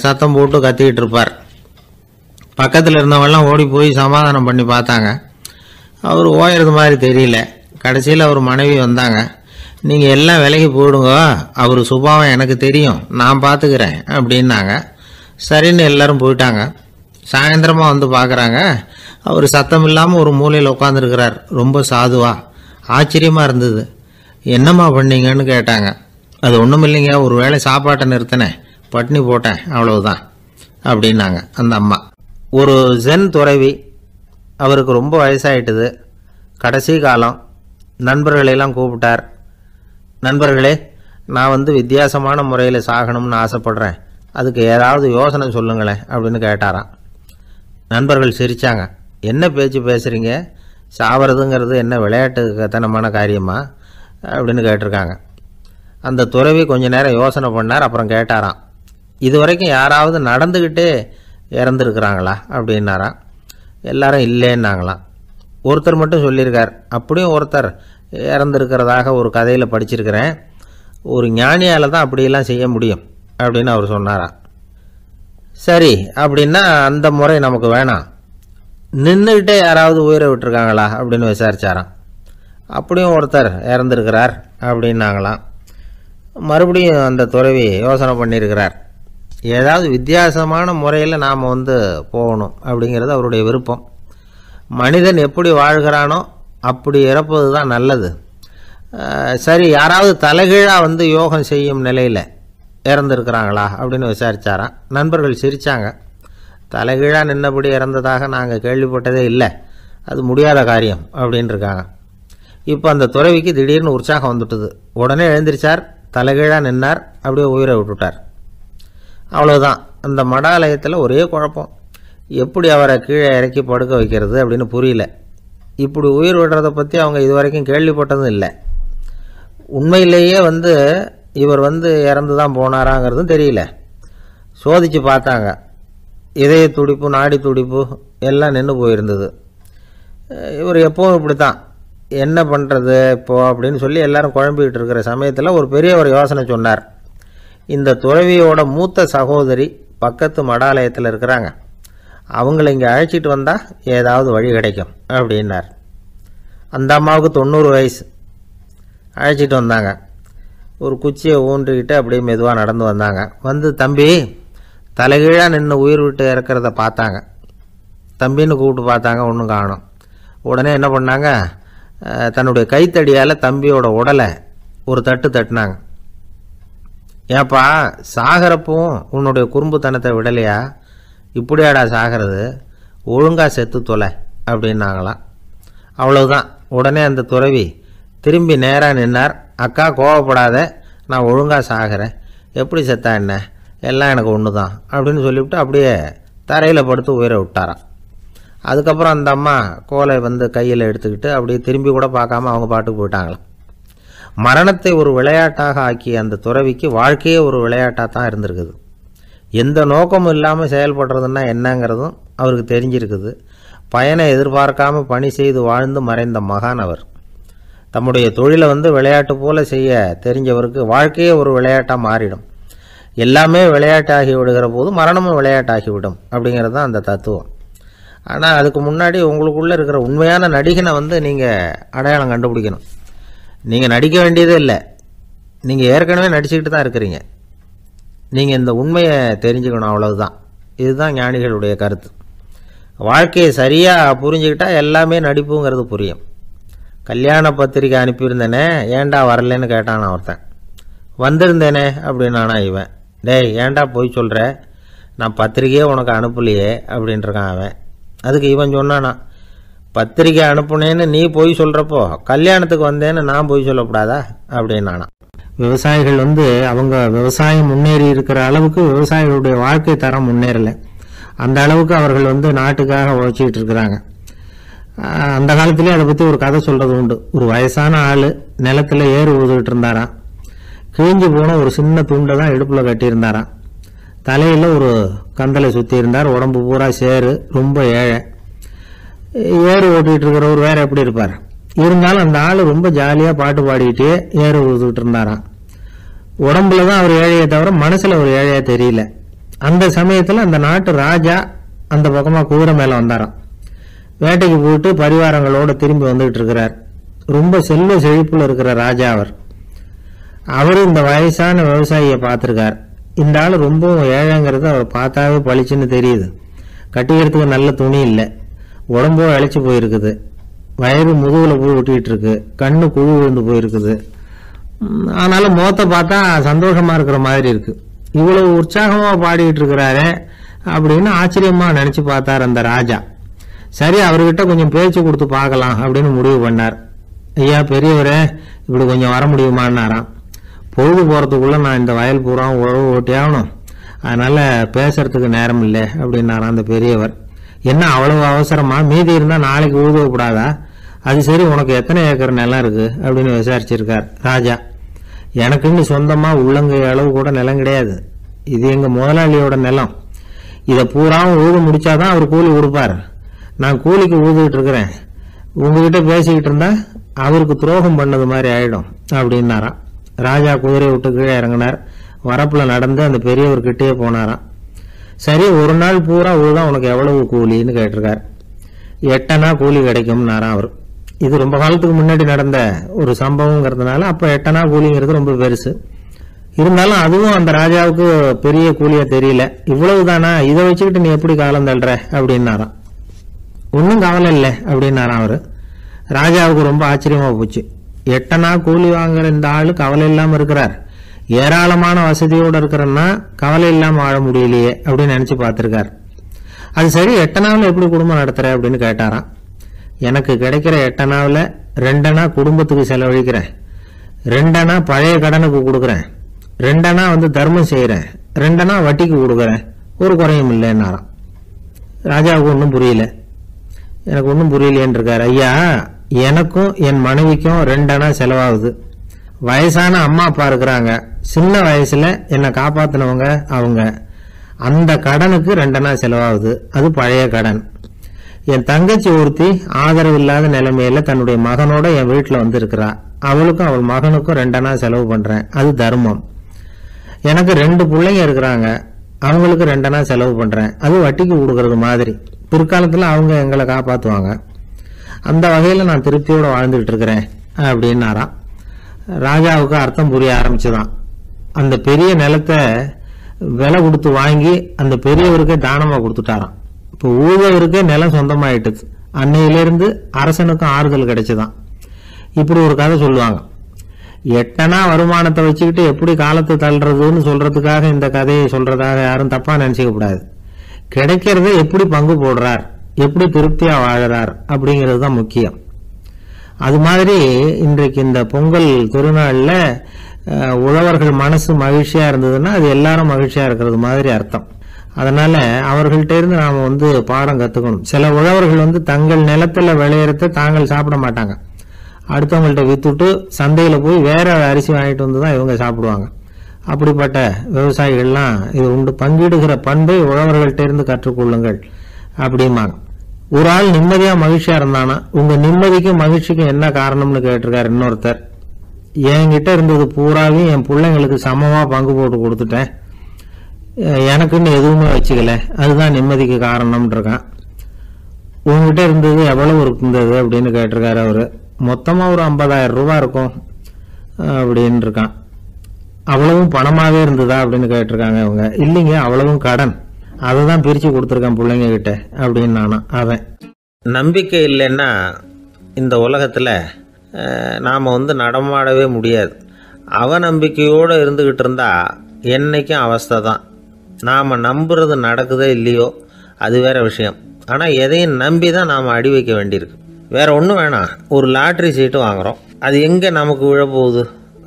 சத்தம் போட்டு கத்திக்கிட்டு இருப்பார். பக்கத்தில் இருந்தவங்கெல்லாம் ஓடி போய் சமாதானம் பண்ணி பார்த்தாங்க. அவர் ஓயறது மாதிரி தெரியல. கடைசியில் அவர் மனைவி வந்தாங்க. நீங்கள் எல்லாம் விலகி போயிடுங்க, அவர் சுபாவம் எனக்கு தெரியும், நான் பார்த்துக்கிறேன் அப்படின்னாங்க. சரின்னு எல்லாரும் போயிட்டாங்க. சாயந்தரமாக பார்க்குறாங்க, அவர் சத்தம் இல்லாமல் ஒரு மூலையில் உட்காந்துருக்கிறார். ரொம்ப சாதுவா. ஆச்சரியமாக இருந்தது. என்னம்மா பண்ணீங்கன்னு கேட்டாங்க. அது ஒன்றும் இல்லைங்க, ஒரு வேளை சாப்பாட்டை நிறுத்தினேன், பட்னி போட்டேன், அவ்வளவுதான் அப்படின்னாங்க அந்த அம்மா. ஒரு ஜென் துறவி, அவருக்கு ரொம்ப வயசாயிட்டுது, கடைசி காலம். நண்பர்களெல்லாம் கூப்பிட்டார். நண்பர்களே, நான் வித்தியாசமான முறையில் சாகணும்னு ஆசைப்படுறேன், அதுக்கு ஏதாவது யோசனை சொல்லுங்களேன் அப்படின்னு கேட்டாராம். நண்பர்கள் சிரித்தாங்க. என்ன பேச்சு பேசுகிறீங்க, சாவறதுங்கிறது என்ன விளையாட்டுத்தனமான காரியமா அப்படின்னு கேட்டிருக்காங்க. அந்த துறவி கொஞ்ச நேரம் யோசனை பண்ணார். அப்புறம் கேட்டாராம், இது வரைக்கும் யாராவது நடந்துக்கிட்டே இறந்துருக்குறாங்களா அப்படின்னாராம். எல்லாரும் இல்லைன்னாங்களாம். ஒருத்தர் மட்டும் சொல்லியிருக்கார், அப்படியும் ஒருத்தர் இறந்துருக்கிறதாக ஒரு கதையில் படிச்சிருக்கிறேன், ஒரு ஞானியால் தான் அப்படியெல்லாம் செய்ய முடியும் அப்படின்னு அவர் சொன்னாராம். சரி, அப்படின்னா அந்த முறை நமக்கு வேணாம், நின்றுக்கிட்டே யாராவது உயிரை விட்டுருக்காங்களா அப்படின்னு விசாரிச்சாராம். அப்படியும் ஒருத்தர் இறந்துருக்கிறார் அப்படின்னாங்களாம். மறுபடியும் அந்த துறவி யோசனை பண்ணியிருக்கிறார், ஏதாவது வித்தியாசமான முறையில் நாம் போகணும் அப்படிங்கிறது அவருடைய விருப்பம். மனிதன் எப்படி வாழ்கிறானோ அப்படி இறப்பது தான் நல்லது. சரி, யாராவது தலைகீழாக யோகம் செய்யும் நிலையில் இறந்துருக்கிறாங்களா அப்படின்னு விசாரித்தாராம். நண்பர்கள் சிரித்தாங்க. தலைகீழாக நின்னபடி இறந்ததாக நாங்கள் கேள்விப்பட்டதே இல்லை, அது முடியாத காரியம் அப்படின்ட்டுருக்காங்க. இப்போ அந்த துறவிக்கு திடீர்னு உற்சாகம் வந்துட்டுது. உடனே எழுந்திரிச்சார், தலைகீழாக நின்னார், அப்படியே உயிரை விட்டுட்டார். அவ்வளோதான். அந்த மடாலயத்தில் ஒரே குழப்பம். எப்படி அவரை கீழே இறக்கி படுக்க வைக்கிறது அப்படின்னு புரியல. இப்படி உயிர் விடுறதை பற்றி அவங்க இதுவரைக்கும் கேள்விப்பட்டதும் இல்லை. உண்மையிலேயே இவர் இறந்து தான் போனாராங்கிறதும் தெரியல. சோதித்து பார்த்தாங்க. இதய துடிப்பு, நாடி துடிப்பு எல்லாம் நின்று போயிருந்தது. இவர் எப்பவும் இப்படி தான், என்ன பண்ணுறது இப்போது அப்படின்னு சொல்லி எல்லாரும் குழம்பிக்கிட்டு இருக்கிற சமயத்தில் ஒரு பெரியவர் யோசனை சொன்னார். இந்த துறவியோட மூத்த சகோதரி பக்கத்து மடாலயத்தில் இருக்கிறாங்க, அவங்கள இங்கே அழைச்சிட்டு வந்தால் ஏதாவது வழி கிடைக்கும் அப்படின்னார். அந்த அம்மாவுக்கு 90 வயசு. அழைச்சிட்டு வந்தாங்க. ஒரு குச்சியை ஊன்றிக்கிட்டு அப்படியே மெதுவாக நடந்து வந்தாங்க. தம்பி தலைகீழாக நின்று உயிர் விட்டு இறக்கிறத பார்த்தாங்க. தம்பின்னு கூப்பிட்டு பார்த்தாங்க, ஒன்றும் காணும். உடனே என்ன பண்ணாங்க, தன்னுடைய கைத்தடியால் தம்பியோட உடலை ஒரு தட்டு தட்டினாங்க. ஏப்பா, சாகிறப்பவும் உன்னுடைய குறும்புத்தனத்தை விடலையா? இப்படியாடா சாகிறது, ஒழுங்காக செத்து தொலை அப்படின்னாங்களாம். அவ்வளவுதான். உடனே அந்த துறவி திரும்பி நேராக நின்னார். அக்கா கோவப்படாத, நான் ஒழுங்காக சாகிறேன், எப்படி செத்தா என்ன, எல்லாம் எனக்கு ஒன்று தான் அப்படின்னு சொல்லிவிட்டு அப்படியே தரையில் படுத்து உயிரை விட்டாராம். அதுக்கப்புறம் அந்த அம்மா கோலை கையில் எடுத்துக்கிட்டு அப்படியே திரும்பி கூட பார்க்காம அவங்க பாட்டுக்கு போயிட்டாங்களாம். மரணத்தை ஒரு விளையாட்டாக ஆக்கிய அந்த துறவிக்கு வாழ்க்கையே ஒரு விளையாட்டாக தான் இருந்திருக்குது. எந்த நோக்கமும் இல்லாமல் செயல்படுறதுன்னா என்னங்கிறதும் அவருக்கு தெரிஞ்சிருக்குது. பயனை எதிர்பார்க்காம பணி செய்து வாழ்ந்து மறைந்த மகான் அவர். தம்முடைய தொழிலை விளையாட்டு போல செய்ய தெரிஞ்சவருக்கு வாழ்க்கையே ஒரு விளையாட்டாக மாறிடும். எல்லாமே விளையாட்டாகி விடுகிற போது மரணமும் விளையாட்டாகிவிடும் அப்படிங்கிறது தான் அந்த தத்துவம். ஆனால் அதுக்கு முன்னாடி உங்களுக்குள்ளே இருக்கிற உண்மையான நடிகனை நீங்கள் அடையாளம் கண்டுபிடிக்கணும். நீங்கள் நடிக்க வேண்டியதே இல்லை, நீங்கள் ஏற்கனவே நடிச்சுக்கிட்டு தான் இருக்கிறீங்க. நீங்கள் இந்த உண்மையை தெரிஞ்சுக்கணும், அவ்வளவுதான். இதுதான் ஞானிகளுடைய கருத்து. வாழ்க்கையை சரியாக புரிஞ்சுக்கிட்டால் எல்லாமே நடிப்புங்கிறது புரியும். கல்யாண பத்திரிக்கை அனுப்பியிருந்தேனே, ஏன்டா வரலன்னு கேட்டான் ஒருத்தன். வந்திருந்தேனே அப்படின்னானா இவன். டேய், ஏன்டா போய் சொல்கிற, நான் பத்திரிக்கையே உனக்கு அனுப்பலையே அப்படின்ட்டுருக்கான் அவன். அதுக்கு இவன் சொன்னானா, பத்திரிக்கை அனுப்புனேன்னு நீ போய் சொல்கிறப்போ கல்யாணத்துக்கு வந்தேன்னு நான் போய் சொல்லக்கூடாதா அப்படின்னானா. விவசாயிகள் அவங்க விவசாயம் முன்னேறி இருக்கிற அளவுக்கு விவசாயிகளுடைய வாழ்க்கை தரம் முன்னேறலை. அந்த அளவுக்கு அவர்கள் நாட்டுக்காக உழைச்சிக்கிட்டு இருக்கிறாங்க. அந்த காலத்திலே அதை பற்றி ஒரு கதை சொல்கிறது உண்டு. ஒரு வயசான ஆள் நிலத்தில் ஏறு உழுதுகிட்டு இருந்தாராம். கிழிஞ்சு போன ஒரு சின்ன துண்டை தான் இடுப்பில் கட்டியிருந்தாராம். தலையில் ஒரு கந்தலை சுற்றி இருந்தார். உடம்பு பூரா சேரு, ரொம்ப ஏழை. ஏறு ஓட்டிகிட்டு இருக்கிறவர் வேறு எப்படி இருப்பார்? இருந்தாலும் அந்த ஆள் ரொம்ப ஜாலியாக பாட்டு பாடிக்கிட்டே ஏறு உழுதுகிட்டு இருந்தாராம். உடம்புல தான் அவர் ஏழையை தவிர மனசில் ஒரு ஏழையாக தெரியல. அந்த சமயத்தில் அந்த நாட்டு ராஜா அந்த பக்கமாக குதிரை மேலே வந்தாராம். வேட்டைக்கு போயிட்டு பரிவாரங்களோடு திரும்பி வந்துகிட்டு இருக்கிறார். ரொம்ப செல்வ செழிப்பில் இருக்கிற ராஜா அவர் இந்த வயசான விவசாயியை பார்த்துருக்கார். இந்த ஆள் ரொம்பவும் ஏழைங்கிறது அவர் பார்த்தாவே பளிச்சுன்னு தெரியுது. கட்டிக்கிறதுக்கு நல்ல துணி இல்லை, உடம்போ இழைச்சி போயிருக்குது, வயிறு முதுகில் போய் ஒட்டிகிட்டு இருக்கு, கண்ணு குழு விழுந்து போயிருக்குது. ஆனாலும் முகத்தை பார்த்தா சந்தோஷமாக இருக்கிற மாதிரி இருக்கு. இவ்வளவு உற்சாகமாக பாடிக்கிட்டு இருக்கிறாரே அப்படின்னு ஆச்சரியமாக நினச்சி பார்த்தார் அந்த ராஜா. சரி, அவர்கிட்ட கொஞ்சம் பேச்சு கொடுத்து பார்க்கலாம் அப்படின்னு முடிவு பண்ணார். ஐயா பெரியவரே, இப்படி கொஞ்சம் வர முடியுமான்னாராம். பொழுது போகிறதுக்குள்ளே நான் இந்த வயல் பூரா உழவு ஓட்டி ஆகணும், அதனால் பேசுறதுக்கு நேரம் இல்லை அப்படின்னாராம் அந்த பெரியவர். என்ன அவ்வளவு அவசரமா, மீதி இருந்தால் நாளைக்கு உழுதக்கூடாதா? அது சரி, உனக்கு எத்தனை ஏக்கர் நிலம் இருக்குது அப்படின்னு விசாரிச்சிருக்கார் ராஜா. எனக்குன்னு சொந்தமாக உள்ளங்கை அளவு கூட நிலம் கிடையாது, இது எங்கள் முதலாளியோட நிலம். இதை பூராவும் உழுது முடிச்சாதான் அவர் கூலி கொடுப்பார். நான் கூலிக்கு ஊதுகிட்டு இருக்கிறேன், உங்ககிட்ட பேசிக்கிட்டு இருந்தா அவருக்கு துரோகம் பண்ணது மாதிரி ஆயிடும் அப்படின்னாராம். ராஜா குதிரையை விட்டு கீழே இறங்கினார். வரப்பில் நடந்து அந்த பெரியவர்கிட்டயே போனாராம். சரி, ஒரு நாள் பூரா உழுதா உனக்கு எவ்வளவு கூலின்னு கேட்டிருக்கார். 8 அணா கூலி கிடைக்கும்னாராம் அவர். இது ரொம்ப காலத்துக்கு முன்னாடி நடந்த ஒரு சம்பவங்கிறதுனால அப்போ 8 அணா கூலிங்கிறது ரொம்ப பெருசு. இருந்தாலும் அதுவும் அந்த ராஜாவுக்கு பெரிய கூலியா தெரியல. இவ்வளவு தானா, இதை வச்சுக்கிட்டு நீ எப்படி காலம் தள்ளுற அப்படின்னாராம். ஒன்றும் கவலை இல்லை அப்படின்னாராம் அவரு. ராஜாவுக்கு ரொம்ப ஆச்சரியமா போச்சு. 8 அணா கூலி வாங்குற இந்த ஆளு கவலை இல்லாம இருக்கிறார், ஏராளமான வசதியோடு இருக்கிறன்னா கவலை இல்லாம வாழ முடியலையே அப்படின்னு நினைச்சு பார்த்திருக்கார். அது சரி, 8 அணாவில் எப்படி குடும்பம் நடத்துற அப்படின்னு கேட்டாராம். எனக்கு கிடைக்கிற 8 அணாவில் 2 அணா குடும்பத்துக்கு செலவழிக்கிறேன், 2 அணா பழைய கடனுக்கு கொடுக்குறேன், 2 அணா தர்மம் செய்யறேன், 2 அணா வட்டிக்கு கொடுக்குறேன், ஒரு குறையும் இல்லைன்னாராம். ராஜாவுக்கு ஒன்றும் புரியல. எனக்கு ஒன்றும் புரியலையேன்னு இருக்காரு. ஐயா, எனக்கும் என் மனைவிக்கும் 2 அணா செலவாகுது. வயசான அம்மா அப்பா இருக்கிறாங்க, சின்ன வயசுல என்னை காப்பாத்தினவங்க அவங்க. அந்த கடனுக்கு 2 அணா செலவாகுது, அது பழைய கடன். என் தங்கச்சி ஒருத்தி ஆதரவு இல்லாத நிலைமையில தன்னுடைய மகனோட என் வீட்டுல இருக்கிறா, அவளுக்கும் அவள் மகனுக்கும் 2 அணா செலவு பண்றேன், அது தர்மம். எனக்கு 2 பிள்ளைங்க இருக்கிறாங்க, அவங்களுக்கு 2 அணா செலவு பண்றேன், அது வட்டிக்கு கொடுக்கறது மாதிரி. பிற்காலத்துல அவங்க எங்களை காப்பாத்துவாங்க. அந்த வகையில நான் திருப்தியோட வாழ்ந்துகிட்டு இருக்கிறேன் அப்படின்னாராம். ராஜாவுக்கு அர்த்தம் புரிய ஆரம்பிச்சுதான். அந்த பெரிய நிலத்தை விலை கொடுத்து வாங்கி அந்த பெரியவருக்கே தானமா கொடுத்துட்டாராம். இப்போ ஊழவருக்கே நிலம் சொந்தமாயிட்டுது. அன்னையிலிருந்து அரசனுக்கும் ஆறுதல் கிடைச்சுதான். இப்படி ஒரு கதை சொல்லுவாங்க. 8 அணா வருமானத்தை வச்சுக்கிட்டு எப்படி காலத்தை தள்ளுறதுன்னு சொல்றதுக்காக இந்த கதையை சொல்றதாக யாரும் தப்பா நினைச்சுக்க கூடாது. கிடைக்கிறத எப்படி பங்கு போடுறார், எப்படி திருப்தியா வாழறார் அப்படிங்கிறது தான் முக்கியம். அது மாதிரி இன்றைக்கு இந்த பொங்கல் திருநாள்ல உழவர்கள் மனசு மகிழ்ச்சியா இருந்ததுன்னா அது எல்லாரும் மகிழ்ச்சியா இருக்கிறது மாதிரி அர்த்தம். அதனால அவர்கள்ட்ட இருந்து நாம பாடம் கத்துக்கணும். சில உழவர்கள் தங்கள் நிலத்துல விளையறத தாங்கள் சாப்பிட மாட்டாங்க, அடுத்தவங்கள்ட்ட வித்துட்டு சந்தையில போய் வேற அரிசி வாங்கிட்டு வந்துதான் இவங்க சாப்பிடுவாங்க. அப்படிப்பட்ட விவசாயிகள்லாம் இது உண்டு. பங்கிடுகிற பண்பை உழவர்கள்ட்ட இருந்து கற்றுக்கொள்ளுங்கள் அப்படிம்பாங்க. ஒரு ஆள் நிம்மதியா மகிழ்ச்சியா இருந்தானா, உங்க நிம்மதிக்கும் மகிழ்ச்சிக்கும் என்ன காரணம்னு கேட்டிருக்காரு இன்னொருத்தர். என்கிட்ட இருந்தது பூராவையும் என் பிள்ளைங்களுக்கு சமமா பங்கு போட்டு கொடுத்துட்டேன், எனக்குன்னு எதுவுமே வச்சுக்கல, அதுதான் நிம்மதிக்கு காரணம்னு இருக்கான். உங்ககிட்ட இருந்தது எவ்வளவு இருந்தது அப்படின்னு கேட்டிருக்காரு அவரு. மொத்தமா ஒரு 50,000 ரூபாய் இருக்கும் அப்படின்னு இருக்கான். அவ்வளவும் பணமாவே இருந்ததா அப்படின்னு கேட்டிருக்காங்க அவங்க. இல்லைங்க, அவ்வளவும் கடன், அதை தான் பிரிச்சு கொடுத்துருக்கேன் பிள்ளைங்க கிட்ட அப்படின்னு நானும். அவன் நம்பிக்கை இல்லைன்னா இந்த உலகத்தில் நாம் நடமாடவே முடியாது. அவநம்பிக்கையோடு இருந்துக்கிட்டு இருந்தால் என்றைக்கும் அவஸ்தை தான். நாம் நம்புறது நடக்குதோ இல்லையோ அது வேற விஷயம். ஆனால் எதையும் நம்பி தான் நாம் அடி வைக்க வேண்டியிருக்கு. வேற ஒன்றும் வேணாம், ஒரு லாட்ரி சீட்டு வாங்குகிறோம், அது எங்கே நமக்கு விழப்போகுது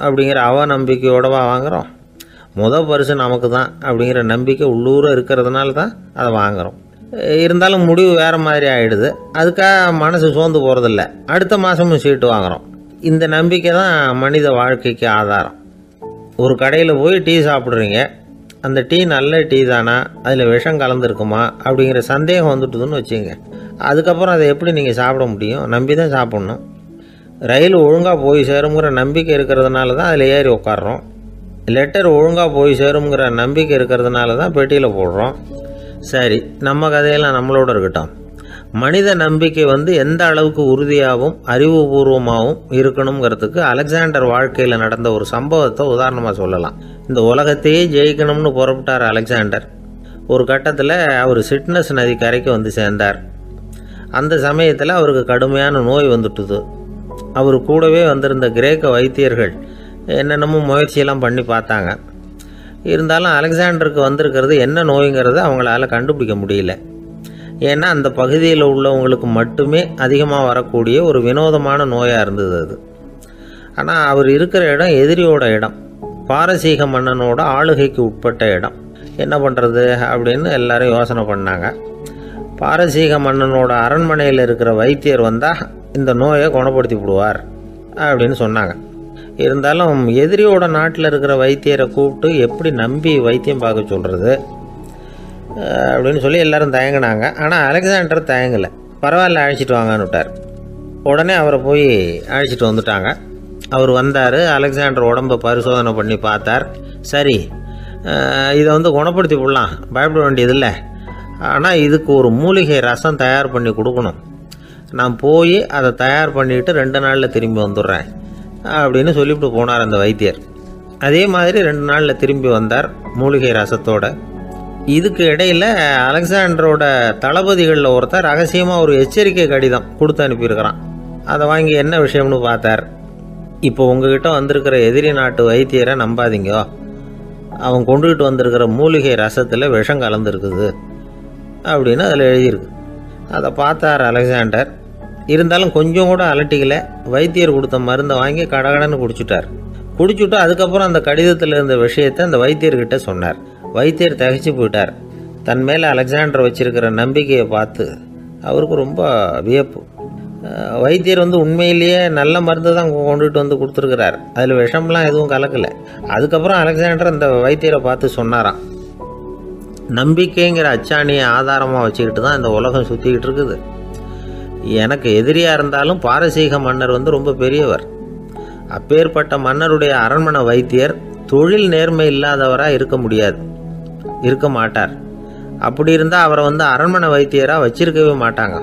அப்படிங்கிற அவநம்பிக்கையோடவா வாங்குகிறோம். பரிசு நமக்கு தான் அப்படிங்கிற நம்பிக்கை உள்ளூர இருக்கிறதுனால தான் அதை வாங்குகிறோம். இருந்தாலும் முடிவு வேறு மாதிரி ஆகிடுது, அதுக்காக மனசு சோர்ந்து போகிறதில்ல, அடுத்த மாதமும் சீட்டு வாங்குகிறோம். இந்த நம்பிக்கை தான் மனித வாழ்க்கைக்கு ஆதாரம். ஒரு கடையில் போய் டீ சாப்பிட்றீங்க, அந்த டீ நல்ல டீ தானா, அதில் விஷம் கலந்துருக்குமா அப்படிங்கிற சந்தேகம் வந்துட்டுதுன்னு வச்சுங்க. அதுக்கப்புறம் அதை எப்படி நீங்கள் சாப்பிட முடியும்? நம்பி தான் சாப்பிட்ணும். ரயில் ஒழுங்காக போய் சேருங்கிற நம்பிக்கை இருக்கிறதுனால தான் அதில் ஏறி உட்காடுறோம். லெட்டர் ஒழுங்காக போய் சேருங்கிற நம்பிக்கை இருக்கிறதுனால தான் பெட்டியில் போடுறோம். சரி, நம்ம கதையெல்லாம் நம்மளோட இருக்கட்டும். மனித நம்பிக்கை எந்த அளவுக்கு உறுதியாகவும் அறிவுபூர்வமாகவும் இருக்கணுங்கிறதுக்கு அலெக்சாண்டர் வாழ்க்கையில் நடந்த ஒரு சம்பவத்தை உதாரணமாக சொல்லலாம். இந்த உலகத்தையே ஜெயிக்கணும்னு புறப்பட்டார் அலெக்சாண்டர். ஒரு கட்டத்தில் அவர் சிட்னஸ் நதி கரைக்கு சேர்ந்தார். அந்த சமயத்தில் அவருக்கு கடுமையான நோய் வந்துட்டுது. அவர் கூடவே வந்திருந்த கிரேக்க வைத்தியர்கள் என்னென்னமோ முயற்சியெல்லாம் பண்ணி பார்த்தாங்க. இருந்தாலும் அலெக்சாண்டருக்கு வந்திருக்கிறது என்ன நோய்ங்கிறத அவங்களால கண்டுபிடிக்க முடியல. ஏன்னா அந்த பகுதியில் உள்ளவங்களுக்கு மட்டுமே அதிகமாக வரக்கூடிய ஒரு வினோதமான நோயாக இருந்தது அது. ஆனால் அவர் இருக்கிற இடம் எதிரியோட இடம், பாரசீக மன்னனோட ஆளுகைக்கு உட்பட்ட இடம். என்ன பண்ணுறது அப்படின்னு எல்லாரும் யோசனை பண்ணாங்க. பாரசீக மன்னனோட அரண்மனையில் இருக்கிற வைத்தியர் வந்தால் இந்த நோயை குணப்படுத்தி விடுவார் அப்படின்னு சொன்னாங்க. இருந்தாலும் எதிரியோட நாட்டில் இருக்கிற வைத்தியரை கூப்பிட்டு எப்படி நம்பி வைத்தியம் பார்க்க சொல்கிறது அப்படின்னு சொல்லி எல்லாரும் தயங்கினாங்க. ஆனால் அலெக்சாண்டர் தயங்கலை. பரவாயில்ல, அழைச்சிட்டு வாங்கன்னு விட்டார். உடனே அவரை போய் அழைச்சிட்டு வந்துட்டாங்க. அவர் வந்தார். அலெக்சாண்டர் உடம்பை பரிசோதனை பண்ணி பார்த்தார். சரி, இதை குணப்படுத்தி விடலாம், பயப்பட வேண்டியதில்லை. ஆனால் இதுக்கு ஒரு மூலிகை ரசம் தயார் பண்ணி கொடுக்கணும். நான் போய் அதை தயார் பண்ணிவிட்டு 2 நாளில் திரும்பி வந்துடுறேன் அப்படின்னு சொல்லிவிட்டு போனார் அந்த வைத்தியர். அதே மாதிரி 2 நாளில் திரும்பி வந்தார் மூலிகை ரசத்தோட. இதுக்கு இடையில் அலெக்சாண்டரோட தளபதிகளில் ஒருத்தர் ரகசியமாக ஒரு எச்சரிக்கை கடிதம் கொடுத்து அனுப்பியிருக்கிறான். அதை வாங்கி என்ன விஷயம்னு பார்த்தார். இப்போ உங்ககிட்ட வந்திருக்கிற எதிரி நாட்டு வைத்தியரை நம்பாதீங்க, அவன் கொண்டுகிட்டு வந்திருக்கிற மூலிகை ரசத்தில் விஷம் கலந்துருக்குது அப்படின்னு அதில் எழுதியிருக்கு. அதை பார்த்தார் அலெக்சாண்டர். இருந்தாலும் கொஞ்சம் கூட அலட்டிக்கல. வைத்தியர் கொடுத்த மருந்தை வாங்கி கடகடன்னு குடிச்சுட்டார். குடிச்சுட்டு அதுக்கப்புறம் அந்த கடிதத்தில் இருந்த விஷயத்தை அந்த வைத்தியர்கிட்ட சொன்னார். வைத்தியர் திகைச்சு போயிட்டார். தன் மேலே அலெக்சாண்டர் வச்சிருக்கிற நம்பிக்கையை பார்த்து அவருக்கு ரொம்ப வியப்பு. வைத்தியர் உண்மையிலேயே நல்ல மருந்து தான் கொண்டுகிட்டு வந்து கொடுத்துருக்கிறார், அதில் விஷம்லாம் எதுவும் கலக்கலை. அதுக்கப்புறம் அலெக்சாண்டர் அந்த வைத்தியரை பார்த்து சொன்னாராம், நம்பிக்கைங்கிற அச்சாணியை ஆதாரமாக வச்சுக்கிட்டு தான் இந்த உலகம் சுற்றிக்கிட்டு இருக்குது. எனக்கு எதிரியாக இருந்தாலும் பாரசீக மன்னர் ரொம்ப பெரியவர். அப்பேற்பட்ட மன்னருடைய அரண்மனை வைத்தியர் தொழில் நேர்மை இல்லாதவராக இருக்க மாட்டார். அப்படி இருந்தால் அவரை அரண்மனை வைத்தியராக வச்சிருக்கவே மாட்டாங்க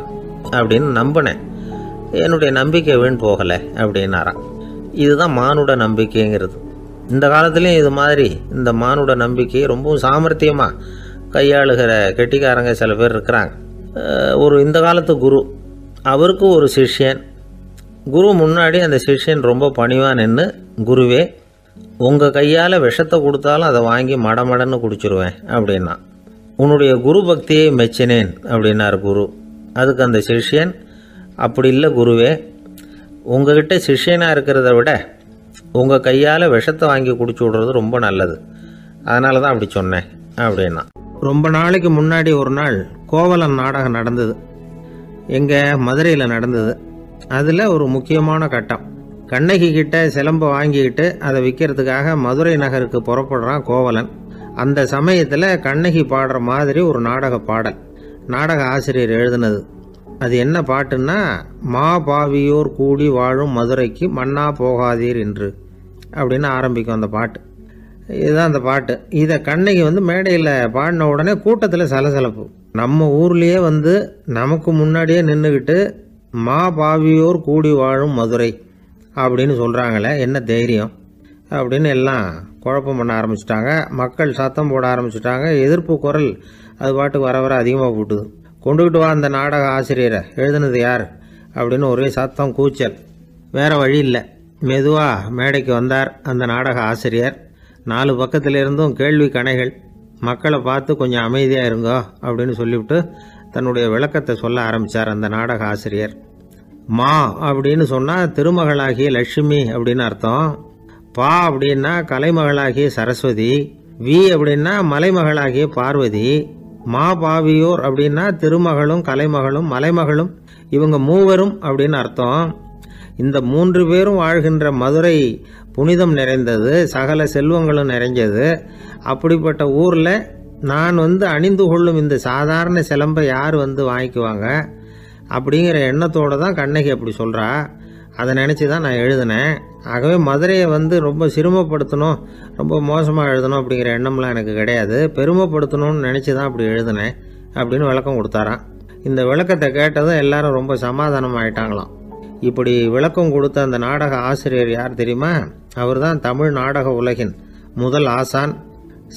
அப்படின்னு நம்பினேன். என்னுடைய நம்பிக்கை வீண் போகலை அப்படின்னாராம். இதுதான் மானுட நம்பிக்கைங்கிறது. இந்த காலத்துலேயும் இது மாதிரி இந்த மானுட நம்பிக்கையை ரொம்பவும் சாமர்த்தியமாக கையாளுகிற கெட்டிக்காரங்க சில பேர் இருக்கிறாங்க. இந்த காலத்து குரு, அவருக்கு ஒரு சிஷ்யன். குரு முன்னாடி அந்த சிஷ்யன் ரொம்ப பணிவாக நின்று, குருவே உங்கள் கையால் விஷத்தை கொடுத்தாலும் அதை வாங்கி மடமடன்னு குடிச்சிருவேன் அப்படின்னா. உன்னுடைய குரு பக்தியை மெச்சினேன் அப்படின்னார் குரு. அதுக்கு அந்த சிஷ்யன், அப்படி இல்லை குருவே, உங்ககிட்ட சிஷ்யனாக இருக்கிறத விட உங்கள் கையால் விஷத்தை வாங்கி குடிச்சு விடுறது ரொம்ப நல்லது, அதனால தான் அப்படி சொன்னேன் அப்படின்னா. ரொம்ப நாளைக்கு முன்னாடி ஒரு நாள் கோவலன் நாடகம் நடந்தது. எங்கள் மதுரையில் நடந்தது. அதில் ஒரு முக்கியமான கட்டம். கண்ணகி கிட்ட சிலம்பை வாங்கிக்கிட்டு அதை விற்கிறதுக்காக மதுரை நகருக்கு புறப்படுறான் கோவலன். அந்த சமயத்தில் கண்ணகி பாடுற மாதிரி ஒரு நாடக பாடல் நாடக ஆசிரியர் எழுதினது. அது என்ன பாட்டுன்னா, மா பாவியோர் கூடி வாழும் மதுரைக்கு மன்னா போகாதீர் என்று அப்படின்னு ஆரம்பிக்கும் அந்த பாட்டு. இதுதான் அந்த பாட்டு. இதை கண்ணகி மேடையில் பாடின உடனே கூட்டத்தில் சலசலப்பு. நம்ம ஊர்லேயே நமக்கு முன்னாடியே நின்றுக்கிட்டு மா பாவியோர் கூடி வாழும் மதுரை அப்படின்னு சொல்கிறாங்களே, என்ன தைரியம் அப்படின்னு எல்லாம் குழப்பம் பண்ண ஆரம்பிச்சிட்டாங்க. மக்கள் சத்தம் போட ஆரம்பிச்சிட்டாங்க. எதிர்ப்பு குரல் அது பாட்டுக்கு வர அதிகமாக போட்டுது. கொண்டுக்கிட்டு வா அந்த நாடக ஆசிரியரை, எழுதுனது யார் அப்படின்னு ஒரே சத்தம், கூச்சல். வேறு வழி இல்லை. மெதுவாக மேடைக்கு வந்தார் அந்த நாடக ஆசிரியர். 4 பக்கத்திலிருந்தும் கேள்வி கணைகள். மக்களை பார்த்து கொஞ்சம் அமைதியாக இருங்கோ அப்படின்னு சொல்லிவிட்டு தன்னுடைய விளக்கத்தை சொல்ல ஆரம்பித்தார் அந்த நாடக ஆசிரியர். மா அப்படின்னு சொன்னால் திருமகளாகிய லட்சுமி அப்படின்னு அர்த்தம். பா அப்படின்னா கலைமகளாகிய சரஸ்வதி. வி அப்படின்னா மலைமகளாகிய பார்வதி. மா பாவியோர் அப்படின்னா திருமகளும் கலைமகளும் மலைமகளும், இவங்க மூவரும் அப்படின்னு அர்த்தம். இந்த 3 பேரும் வாழ்கின்ற மதுரை புனிதம் நிறைந்தது, சகல செல்வங்களும் நிறைஞ்சது. அப்படிப்பட்ட ஊரில் நான் அணிந்து கொள்ளும் இந்த சாதாரண சிலம்பை யார் வாங்கிக்குவாங்க அப்படிங்கிற எண்ணத்தோடு தான் கண்ணகி அப்படி சொல்கிறா. அதை நினச்சி தான் நான் எழுதினேன். ஆகவே மதுரையை ரொம்ப சிரமப்படுத்தணும், ரொம்ப மோசமாக எழுதணும் அப்படிங்கிற எண்ணம்லாம் எனக்கு கிடையாது. பெருமைப்படுத்தணும்னு நினச்சி தான் அப்படி எழுதினேன் அப்படின்னு விளக்கம் கொடுத்தாராம். இந்த விளக்கத்தை கேட்டதும் எல்லாரும் ரொம்ப சமாதானம் ஆயிட்டாங்களாம். இப்படி விளக்கம் கொடுத்த அந்த நாடக ஆசிரியர் யார் தெரியுமா? அவர் தான் தமிழ் நாடக உலகின் முதல் ஆசான்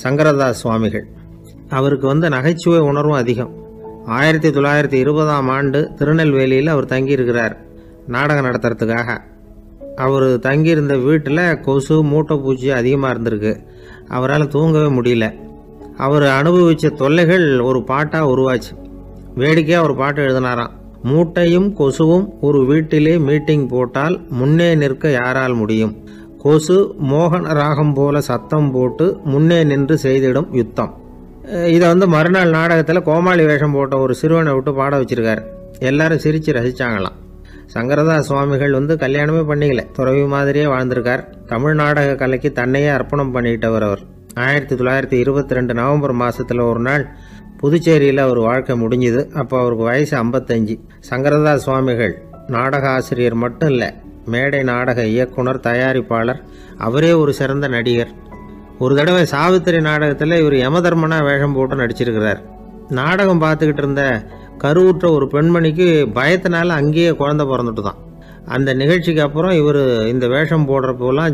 சங்கரதாஸ் சுவாமிகள். அவருக்கு நகைச்சுவை உணர்வும் அதிகம். 1920ஆம் ஆண்டு திருநெல்வேலியில் அவர் தங்கியிருக்கிறார் நாடகம் நடத்துறதுக்காக. அவர் தங்கியிருந்த வீட்டில் கொசு மூட்டைப்பூச்சி அதிகமாக இருந்திருக்கு. அவரால் தூங்கவே முடியல. அவர் அனுபவித்த தொல்லைகள் ஒரு பாட்டாக உருவாச்சு. வேடிக்கையாக ஒரு பாட்டு எழுதினாராம். மூட்டையும் கொசுவும் ஒரு வீட்டிலே மீட்டிங் போட்டால் முன்னே நிற்க யாரால் முடியும்? கொசு மோகன ராகம் போல சத்தம் போட்டு முன்னே நின்று செய்திடும் யுத்தம். இதை மறுநாள் நாடகத்தில் கோமாளி வேஷம் போட்ட ஒரு சிறுவனை விட்டு பாட வச்சிருக்காரு. எல்லாரும் சிரித்து ரசித்தாங்களாம். சங்கரதாஸ் சுவாமிகள் கல்யாணமே பண்ணிக்கல, துறவி மாதிரியே வாழ்ந்திருக்கார். தமிழ் நாடக கலைக்கு தன்னையே அர்ப்பணம் பண்ணிக்கிட்டவர் அவர். 1922 நவம்பர் மாதத்தில் ஒரு நாள் புதுச்சேரியில் அவர் வாழ்க்கை முடிஞ்சுது. அப்போ அவருக்கு வயசு 55. சங்கரதாஸ் சுவாமிகள் நாடக ஆசிரியர் மட்டும் இல்லை, மேடை நாடக இயக்குனர், தயாரிப்பாளர். அவரே ஒரு சிறந்த நடிகர். ஒரு தடவை சாவித்திரி நாடகத்தில் இவர் யமதர்மனா வேஷம் போட்டு நடிச்சிருக்கிறார். நாடகம் பார்த்துக்கிட்டு இருந்த கருவுற்ற ஒரு பெண்மணிக்கு பயத்தினால அங்கேயே குழந்தை பிறந்துட்டு தான். அந்த நிகழ்ச்சிக்கு அப்புறம் இவர் இந்த வேஷம் போடுறப்போலாம்